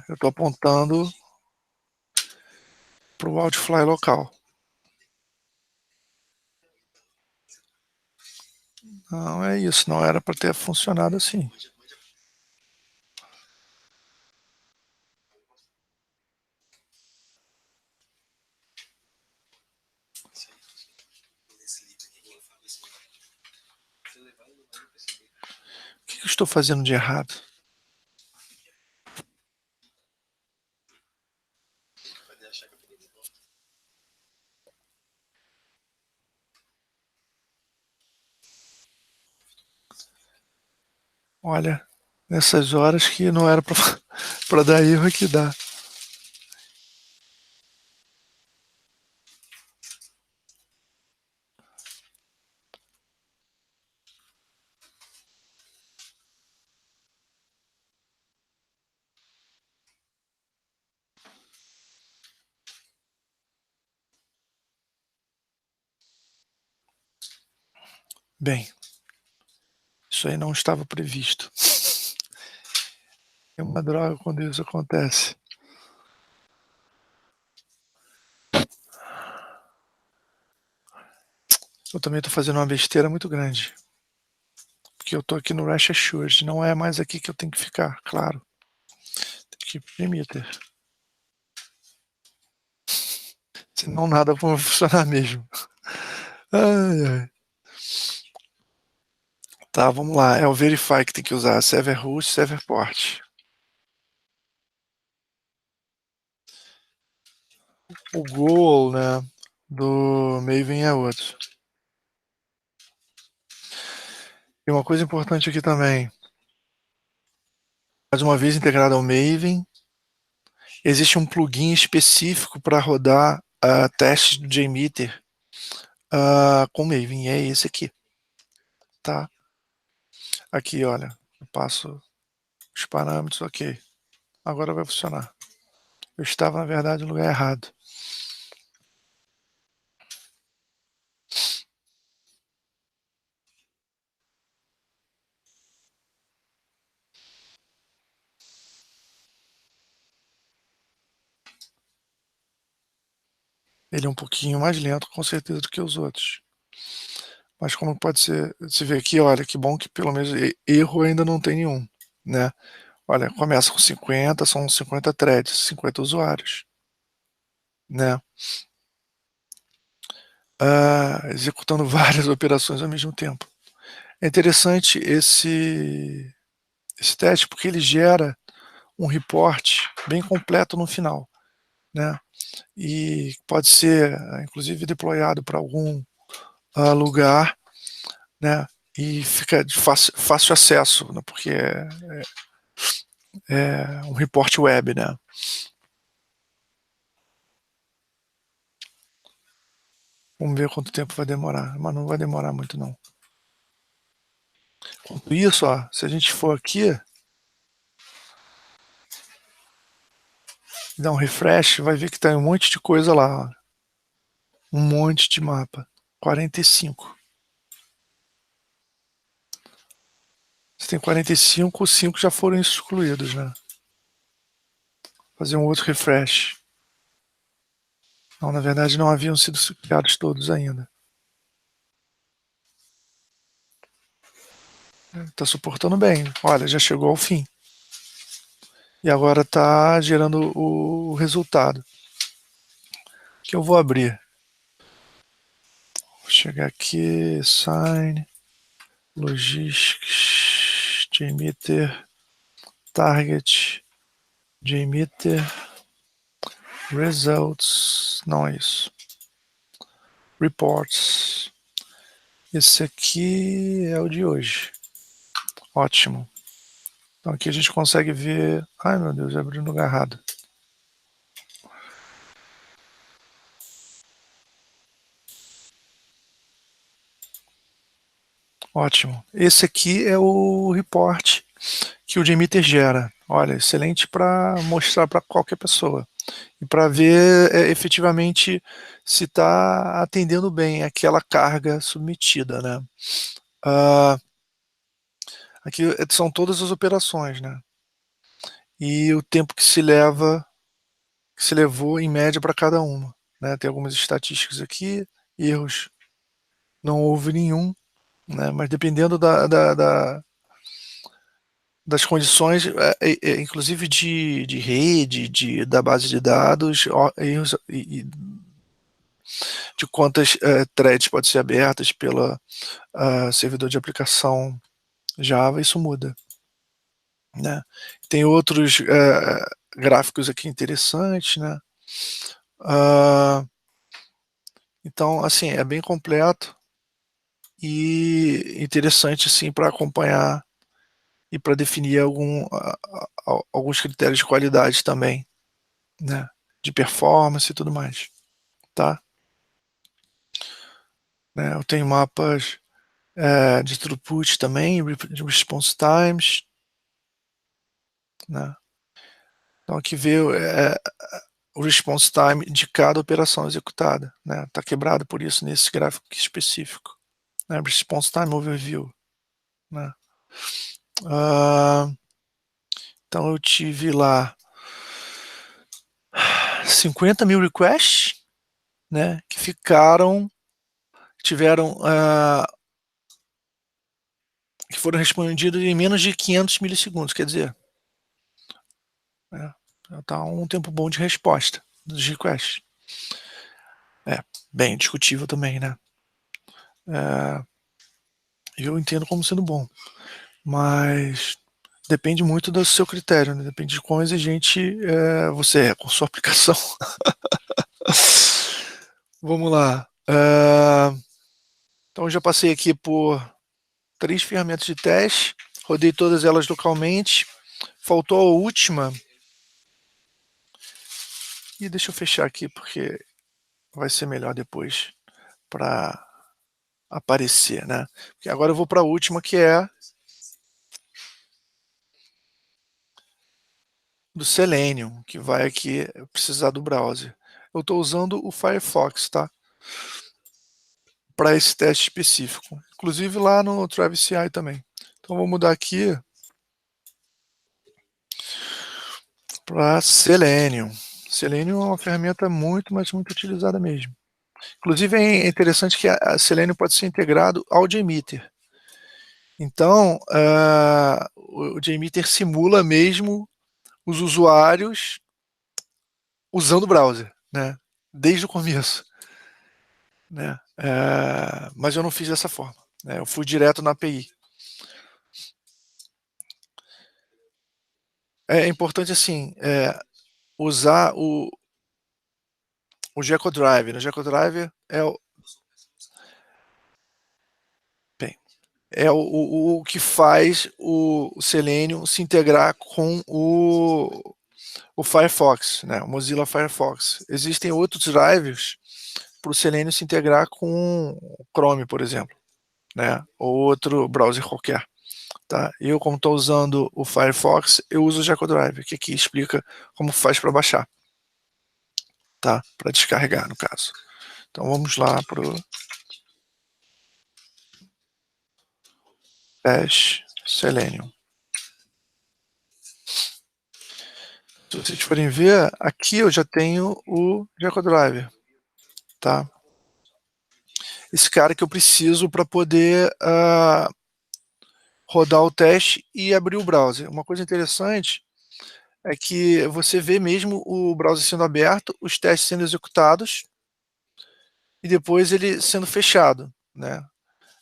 Eu estou apontando para o Outfly local. Não é isso, não era para ter funcionado assim. O que eu estou fazendo de errado? Olha, nessas horas que não era para dar erro é que dá. Bem, isso aí não estava previsto. É uma droga quando isso acontece. Eu também estou fazendo uma besteira muito grande. Porque eu estou aqui no Rash Assured. Não é mais aqui que eu tenho que ficar, claro. Tem que ir pro emitter. Senão nada vai funcionar mesmo. Ai, ai. Tá, vamos lá. É o Verify que tem que usar. Server Host, Server Port. O goal, né, do Maven é outro. E uma coisa importante aqui também. Mais uma vez integrado ao Maven, existe um plugin específico para rodar testes do JMeter com Maven. E é esse aqui. Tá? Aqui, olha. Eu passo os parâmetros, ok. Agora vai funcionar. Eu estava, na verdade, no lugar errado. Ele é um pouquinho mais lento, com certeza, do que os outros. Mas como pode ser, você vê aqui, olha, que bom que pelo menos erro ainda não tem nenhum, né? Olha, começa com 50, são 50 threads, 50 usuários, né? Executando várias operações ao mesmo tempo. É interessante esse teste porque ele gera um report bem completo no final, né? E pode ser, inclusive, deployado para algum lugar, né? E fica de fácil acesso, né? Porque é um report web, né? Vamos ver quanto tempo vai demorar, mas não vai demorar muito não. Enquanto isso, ó, se a gente for aqui, dar um refresh, vai ver que tem um monte de coisa lá, ó. Um monte de mapa. 45. Se tem 45, os 5 já foram excluídos, né? Fazer um outro refresh. Não, na verdade não haviam sido criados todos ainda. Está suportando bem. Olha, já chegou ao fim. E agora está gerando o resultado. Que eu vou abrir. Vou chegar aqui, sign, logistics, JMeter, target, JMeter, results, não é isso. Reports. Esse aqui é o de hoje. Ótimo. Então aqui a gente consegue ver. Ai meu Deus, abriu no lugar errado. Ótimo. Esse aqui é o report que o JMeter gera. Olha, excelente para mostrar para qualquer pessoa e para ver efetivamente se está atendendo bem aquela carga submetida, né? Aqui são todas as operações, né? E o tempo que se levou em média para cada uma, né? Tem algumas estatísticas aqui, erros não houve nenhum, né? Mas dependendo das condições, inclusive de rede, da base de dados, erros de quantas threads podem ser abertas pela servidor de aplicação Java, isso muda, né? Tem outros gráficos aqui interessantes, né? Então, assim, é bem completo e interessante, assim, para acompanhar e para definir alguns critérios de qualidade também, né? De performance e tudo mais, tá? Né? Eu tenho mapas de throughput também, de response times, né? Então aqui vê o response time de cada operação executada, né? Tá quebrado por isso nesse gráfico específico, né? Response time overview, né? Então eu tive lá 50 mil requests, né? Que tiveram que foram respondidos em menos de 500 milissegundos, quer dizer, tá um tempo bom de resposta dos requests. Bem discutível também, né? Eu entendo como sendo bom, mas depende muito do seu critério, né? Depende de quão exigente você é com sua aplicação. Vamos lá. Então, eu já passei aqui por 3 ferramentas de teste, rodei todas elas localmente. Faltou a última. E deixa eu fechar aqui, porque vai ser melhor depois para aparecer, né? Porque agora eu vou para a última, que é do Selenium, que vai aqui precisar do browser. Eu estou usando o Firefox, tá? Para esse teste específico. Inclusive lá no Travis CI também. Então vou mudar aqui para Selenium. Selenium é uma ferramenta muito, mas muito utilizada mesmo. Inclusive é interessante que a Selenium pode ser integrado ao JMeter. Então, o JMeter simula mesmo os usuários usando o browser, né? Desde o começo, né? Mas eu não fiz dessa forma, né? Eu fui direto na API. É importante, assim, usar o Gecko Drive. O Gecko Drive bem, é o que faz o Selenium se integrar com o Firefox, né? O Mozilla Firefox. Existem outros drivers para o Selenium se integrar com o Chrome, por exemplo, né? Ou outro browser qualquer. Tá? Eu, como estou usando o Firefox, eu uso o Gecko Drive, que aqui explica como faz para baixar, tá? Para descarregar, no caso. Então vamos lá para o Bash Selenium. Se vocês forem ver, aqui eu já tenho o Gecko Drive, tá? Esse cara que eu preciso para poder rodar o teste e abrir o browser. Uma coisa interessante é que você vê mesmo o browser sendo aberto, os testes sendo executados e depois ele sendo fechado, né?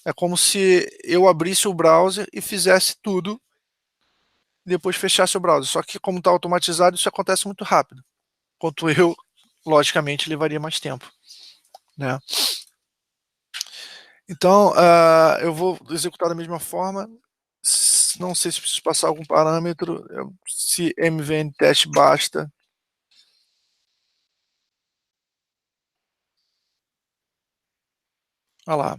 É como se eu abrisse o browser e fizesse tudo e depois fechasse o browser. Só que como está automatizado, isso acontece muito rápido. Enquanto eu, logicamente, levaria mais tempo, né? Então, eu vou executar da mesma forma. Não sei se preciso passar algum parâmetro, se mvn teste basta. Olha lá.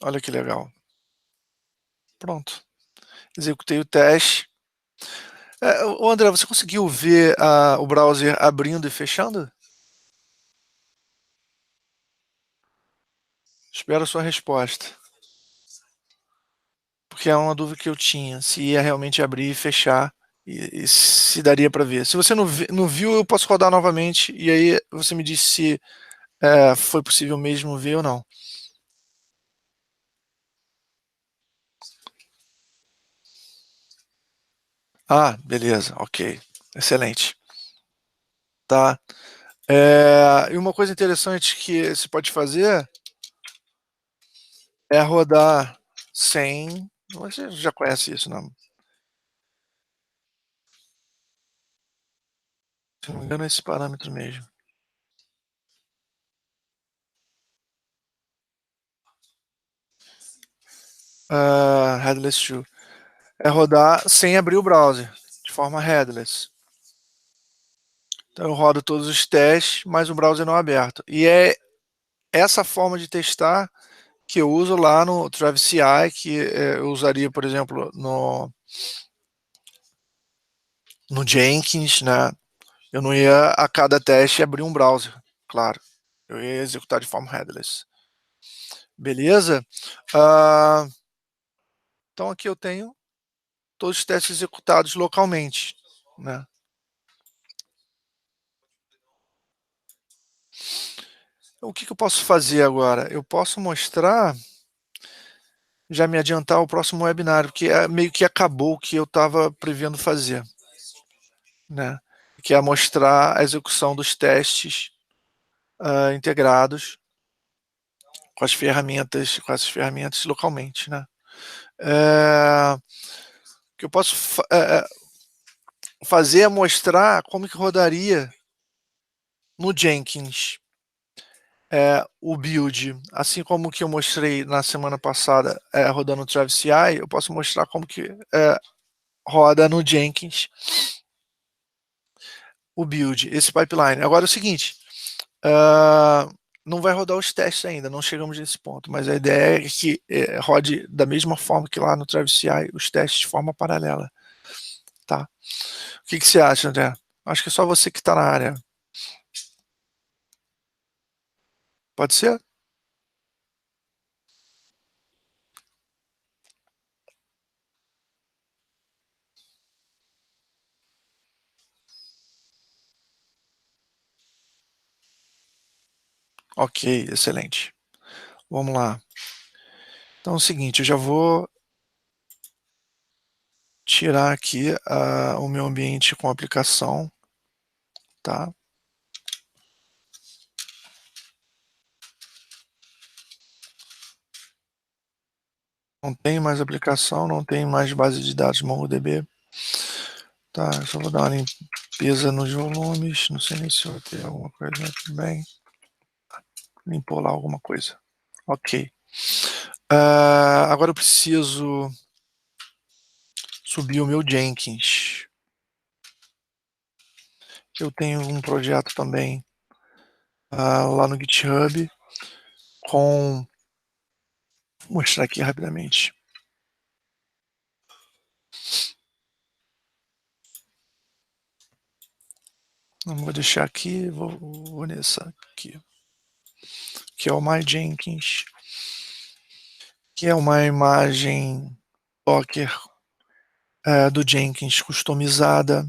Olha que legal. Pronto. executei o teste. Ô André, você conseguiu ver o browser abrindo e fechando? Espero a sua resposta. Porque é uma dúvida que eu tinha, se ia realmente abrir e fechar, e se daria para ver. Se você não viu, eu posso rodar novamente, e aí você me diz se foi possível mesmo ver ou não. Ah, beleza, ok. Excelente. Tá. E uma coisa interessante que você pode fazer é rodar sem. Você já conhece isso, não? Se não me engano, é esse parâmetro mesmo. Headless True. É rodar sem abrir o browser, de forma headless. Então eu rodo todos os testes, mas o browser não é aberto. E é essa forma de testar que eu uso lá no Travis CI, que eu usaria, por exemplo, no Jenkins, né? Eu não ia a cada teste abrir um browser, claro. Eu ia executar de forma headless. Beleza? Ah, então aqui eu tenho todos os testes executados localmente, né? O que eu posso fazer agora? Eu posso mostrar, já me adiantar o próximo webinário, que meio que acabou o que eu estava prevendo fazer, né? Que é mostrar a execução dos testes integrados com essas ferramentas localmente, né? O que eu posso fazer é mostrar como que rodaria no Jenkins o build, assim como que eu mostrei na semana passada rodando o Travis CI, eu posso mostrar como que roda no Jenkins o build, esse pipeline. Agora é o seguinte, não vai rodar os testes ainda, não chegamos nesse ponto, mas a ideia é que rode da mesma forma que lá no Travis CI os testes de forma paralela, tá? O que você acha, André? Acho que é só você que está na área. Pode ser? Ok, excelente. Vamos lá. Então é o seguinte, eu já vou tirar aqui o meu ambiente com aplicação, tá? Não tem mais aplicação, não tem mais base de dados MongoDB. Tá, eu só vou dar uma limpeza nos volumes, não sei nem se vai ter alguma coisa também. Limpou lá alguma coisa. Ok. Agora eu preciso subir o meu Jenkins. Eu tenho um projeto também lá no GitHub com. Vou mostrar aqui rapidamente. Não vou deixar aqui, vou nessa aqui. Que é o My Jenkins, que é uma imagem Docker do Jenkins customizada,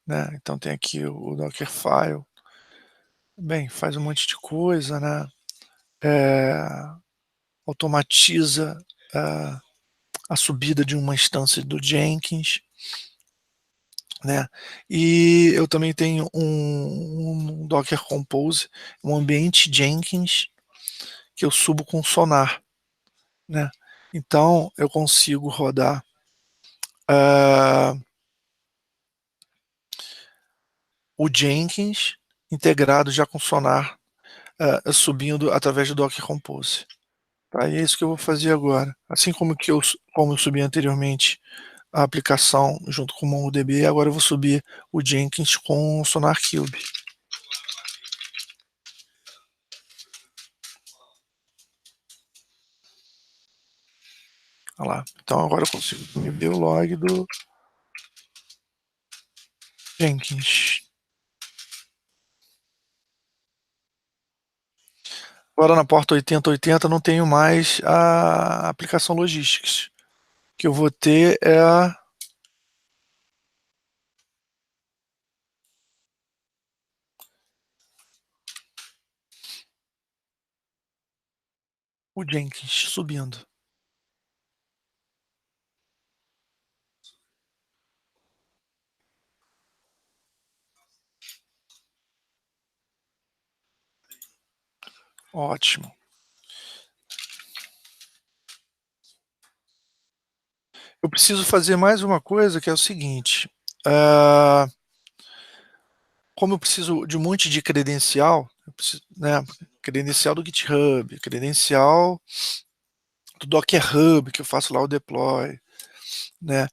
né? Então tem aqui o Dockerfile. Bem, faz um monte de coisa, né? Automatiza a subida de uma instância do Jenkins, né? E eu também tenho um Docker Compose, um ambiente Jenkins que eu subo com Sonar, né? Então eu consigo rodar o Jenkins integrado já com Sonar subindo através do Docker Compose. Tá? E é isso que eu vou fazer agora. Assim como eu subi anteriormente a aplicação junto com o MongoDB, agora eu vou subir o Jenkins com o SonarQube. Olha lá. Então agora eu consigo me ver o log do Jenkins. Agora na porta 8080 não tenho mais a aplicação Logistics. O que eu vou ter é o Jenkins subindo. Ótimo. Eu preciso fazer mais uma coisa que é o seguinte. Como eu preciso de um monte de credencial, eu preciso, né, credencial do GitHub, credencial do Docker Hub, que eu faço lá o deploy, né,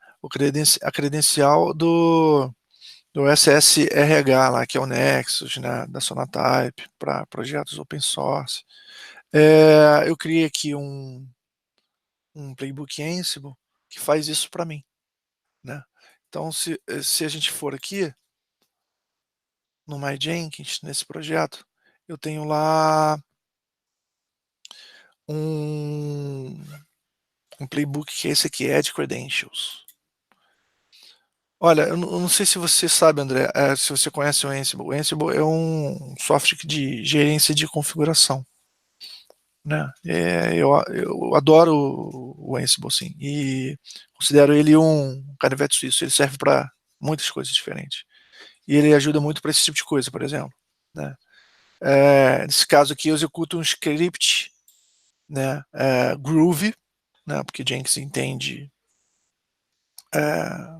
a credencial do SSRH lá, que é o Nexus, né, da Sonatype, para projetos open source. Eu criei aqui um playbook Ansible que faz isso para mim, né? Então, se a gente for aqui no MyJenkins, nesse projeto, eu tenho lá um, um playbook que é esse aqui, Add Credentials. Olha, eu não sei se você sabe, André, se você conhece o Ansible. O Ansible é um software de gerência de configuração, né? Eu adoro o Ansible, sim, e considero ele um canivete suíço. Ele serve para muitas coisas diferentes. E ele ajuda muito para esse tipo de coisa, por exemplo, né? Nesse caso aqui, eu executo um script, né, Groovy, né, porque Jenkins entende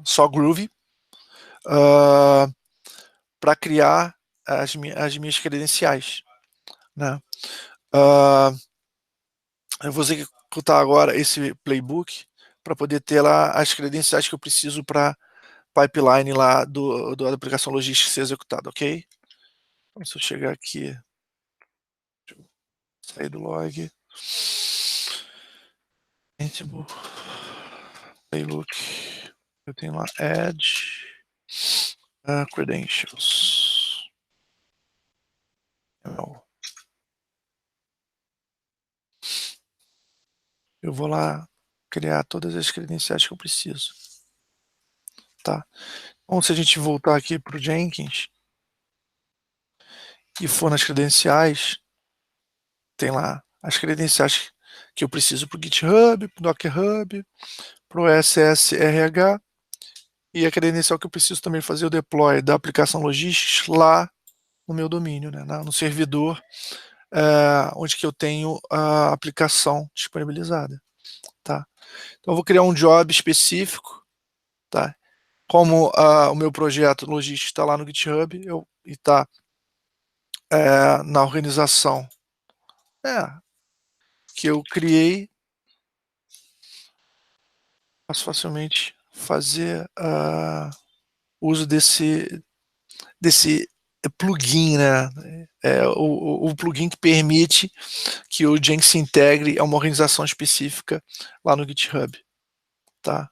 só Groovy, para criar as minhas credenciais, né? Uh, eu vou executar agora esse playbook para poder ter lá as credenciais que eu preciso para pipeline lá da aplicação logística ser executada, ok? Então, se eu chegar aqui, sair do log, Ansible, playbook, eu tenho lá add credentials. Eu vou lá criar todas as credenciais que eu preciso, tá? Então, se a gente voltar aqui para o Jenkins e for nas credenciais, tem lá as credenciais que eu preciso para o GitHub, para o Docker Hub, para o SSRH e a credencial que eu preciso também fazer o deploy da aplicação Logistics lá no meu domínio, né, no servidor onde que eu tenho a aplicação disponibilizada, tá? Então eu vou criar um job específico, tá? Como o meu projeto Logistics está lá no GitHub e está na organização que eu criei, posso facilmente fazer uso desse plugin, né? O plugin que permite que o Jenkins se integre a uma organização específica lá no GitHub, tá?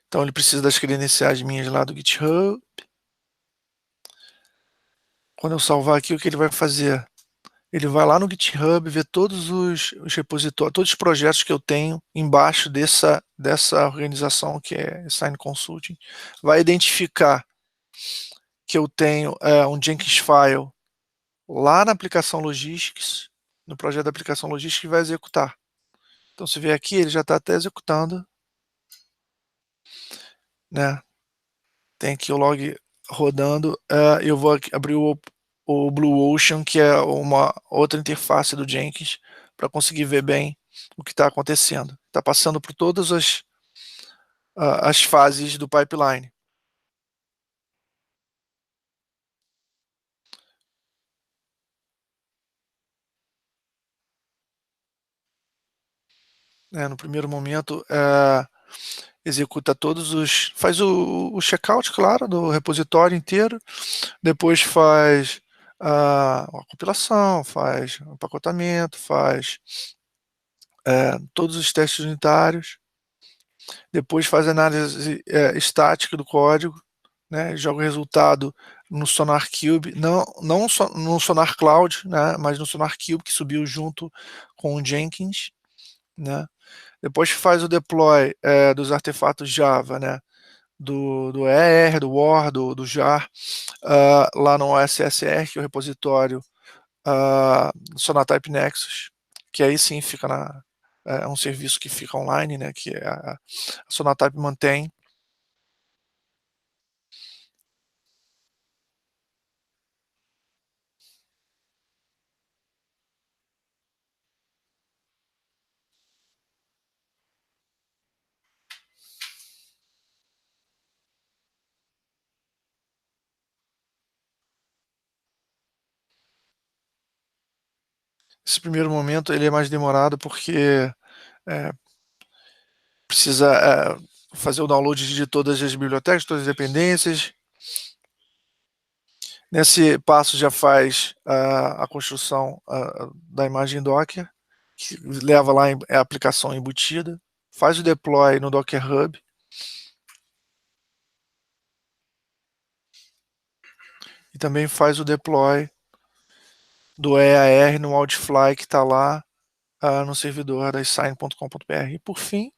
Então ele precisa das credenciais minhas lá do GitHub. Quando eu salvar aqui, o que ele vai fazer? Ele vai lá no GitHub, ver todos os repositórios, todos os projetos que eu tenho embaixo dessa organização que é Sign Consulting, vai identificar que eu tenho um Jenkins file lá na aplicação Logistics, no projeto da aplicação Logistics, e vai executar. Então, se vier aqui, ele já está até executando, né? Tem aqui o log rodando. Eu vou abrir o Blue Ocean, que é uma outra interface do Jenkins, para conseguir ver bem o que está acontecendo. Está passando por todas as fases do pipeline. No primeiro momento, executa faz o checkout, claro, do repositório inteiro, depois faz a compilação, faz empacotamento, faz todos os testes unitários, depois faz análise estática do código, né, joga o resultado no SonarQube, não só no Sonar Cloud, né, mas no SonarQube, que subiu junto com o Jenkins, né. Depois faz o deploy dos artefatos Java, né, do ER, do WAR, do JAR, lá no OSSR, que é o repositório Sonatype Nexus, que aí sim fica é um serviço que fica online, né, que a Sonatype mantém. Esse primeiro momento ele é mais demorado porque é, precisa fazer o download de todas as bibliotecas, todas as dependências. Nesse passo já faz a construção da imagem Docker, que leva lá a aplicação embutida, faz o deploy no Docker Hub, e também faz o deploy do EAR no Outfly, que está lá no servidor da sign.com.br. E por fim,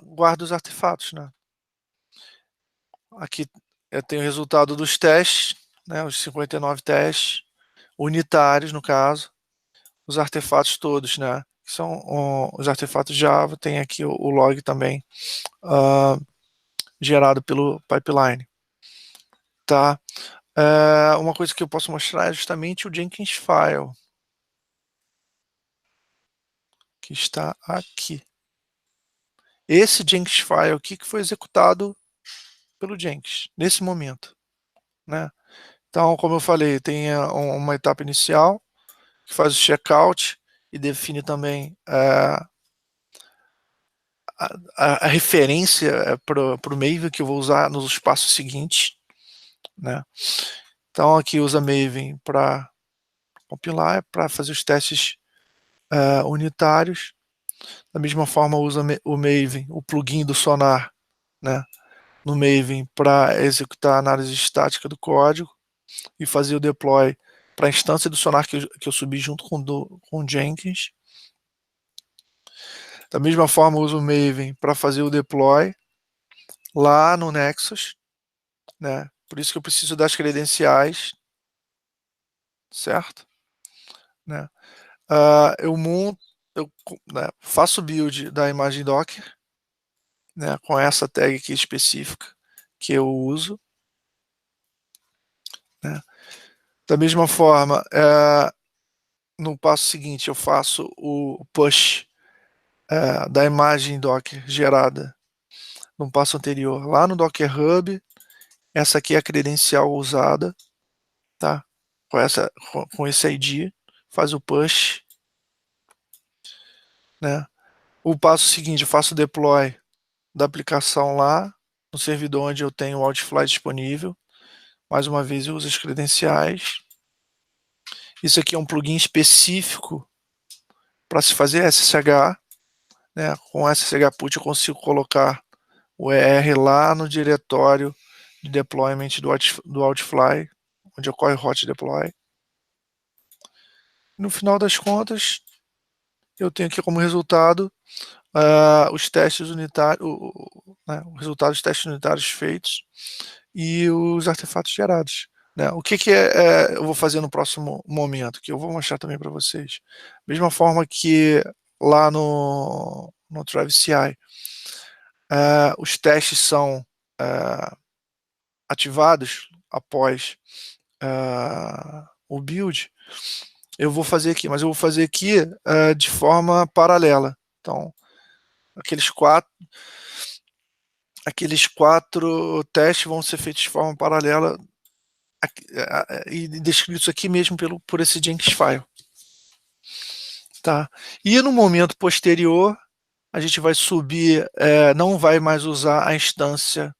guarda os artefatos, né? Aqui eu tenho o resultado dos testes, né, os 59 testes, unitários no caso, os artefatos todos, né? Que são os artefatos Java, tem aqui o log também gerado pelo pipeline. Tá? Uma coisa que eu posso mostrar é justamente o Jenkins file, que está aqui. Esse Jenkins file aqui que foi executado pelo Jenkins, nesse momento, né? Então, como eu falei, tem uma etapa inicial, que faz o checkout e define também a referência para o Maven que eu vou usar nos passos seguintes, né? Então, aqui usa Maven para compilar, para fazer os testes unitários. Da mesma forma, usa o Maven, o plugin do Sonar, né, no Maven para executar a análise estática do código e fazer o deploy para a instância do Sonar que eu subi junto com o Jenkins. Da mesma forma, uso o Maven para fazer o deploy lá no Nexus, né? Por isso que eu preciso das credenciais, certo? Né? Eu né, faço o build da imagem Docker, né, com essa tag aqui específica que eu uso, né? Da mesma forma, no passo seguinte, eu faço o push da imagem Docker gerada no passo anterior lá no Docker Hub. Essa aqui é a credencial usada, tá? Com esse ID, faz o push, né? O passo seguinte, eu faço o deploy da aplicação lá no servidor onde eu tenho o Outfly disponível. Mais uma vez, eu uso as credenciais. Isso aqui é um plugin específico para se fazer SSH, né? Com SSH put eu consigo colocar o ER lá no diretório de deployment do Outfly, onde ocorre o hot deploy. No final das contas, eu tenho aqui como resultado os testes unitários, né, o resultado dos testes unitários feitos e os artefatos gerados. Né? O que eu vou fazer no próximo momento, que eu vou mostrar também para vocês. Mesma forma que lá no Travis CI, os testes são ativados após o build, eu vou fazer aqui, mas eu vou fazer aqui de forma paralela. Então, aqueles quatro testes vão ser feitos de forma paralela e descritos aqui mesmo por esse Jenkins file. Tá? E no momento posterior, a gente vai subir, não vai mais usar a instância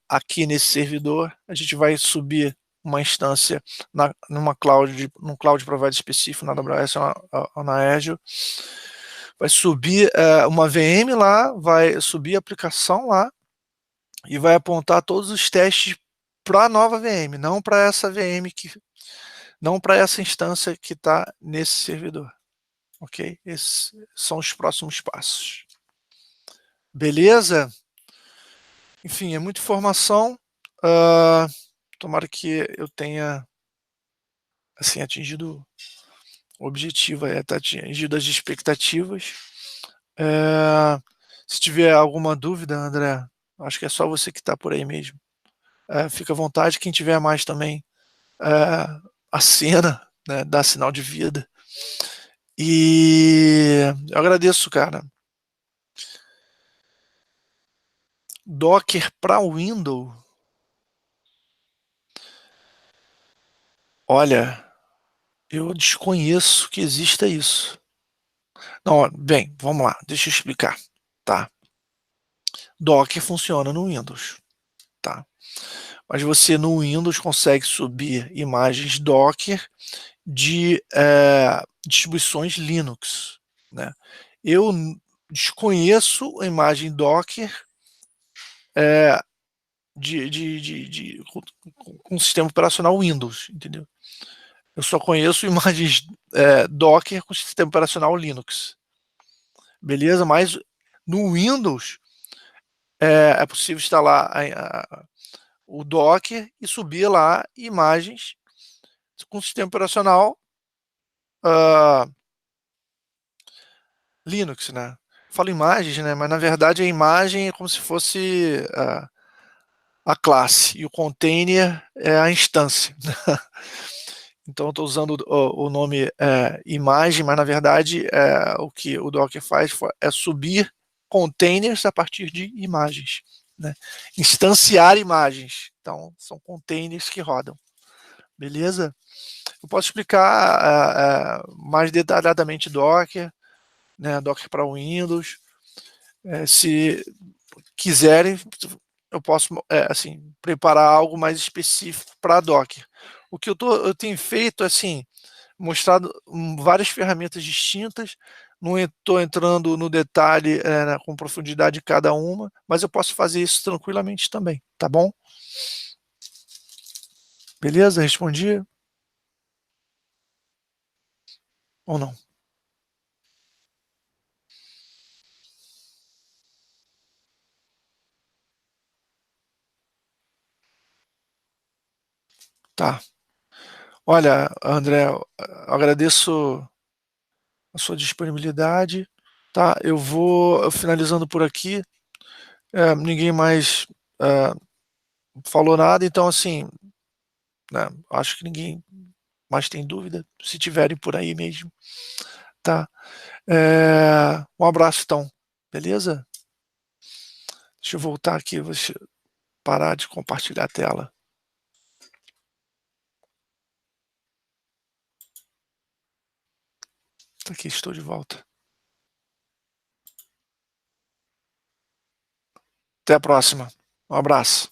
aqui nesse servidor, a gente vai subir uma instância num cloud provider específico, na AWS ou na Azure, vai subir uma VM lá, vai subir a aplicação lá e vai apontar todos os testes para a nova VM, não para essa VM não para essa instância que está nesse servidor, ok? Esses são os próximos passos. Beleza? Enfim, é muita informação. Tomara que eu tenha assim, atingido o objetivo, atingido as expectativas. Se tiver alguma dúvida, André, acho que é só você que está por aí mesmo. Fica à vontade, quem tiver mais também, acena, né, dá sinal de vida. E eu agradeço, cara. Docker para Windows. Olha, eu desconheço que exista isso. Não, bem, vamos lá, deixa eu explicar, tá? Docker funciona no Windows, tá? Mas você no Windows consegue subir imagens Docker de distribuições Linux, né? Eu desconheço a imagem Docker com sistema operacional Windows, entendeu? Eu só conheço imagens Docker com sistema operacional Linux, beleza? Mas no Windows é possível instalar o Docker e subir lá imagens com sistema operacional Linux, né? Falo imagens, né? Mas na verdade a imagem é como se fosse a classe e o container é a instância. Então eu estou usando o nome imagem, mas na verdade o que o Docker faz é subir containers a partir de imagens, né? Instanciar imagens. Então são containers que rodam. Beleza? Eu posso explicar mais detalhadamente Docker, né? Docker para Windows. Se quiserem, eu posso assim preparar algo mais específico para Docker. O que eu tenho feito assim, mostrado várias ferramentas distintas. Não estou entrando no detalhe com profundidade de cada uma, mas eu posso fazer isso tranquilamente também, tá bom? Beleza? Respondi ou não? Tá. Olha, André, eu agradeço a sua disponibilidade. Tá, eu vou finalizando por aqui. Ninguém mais é, falou nada, então assim, né, acho que ninguém mais tem dúvida. Se tiverem por aí mesmo, tá? Um abraço então, beleza? Deixa eu voltar aqui, vou parar de compartilhar a tela. Aqui estou de volta. Até a próxima. Um abraço.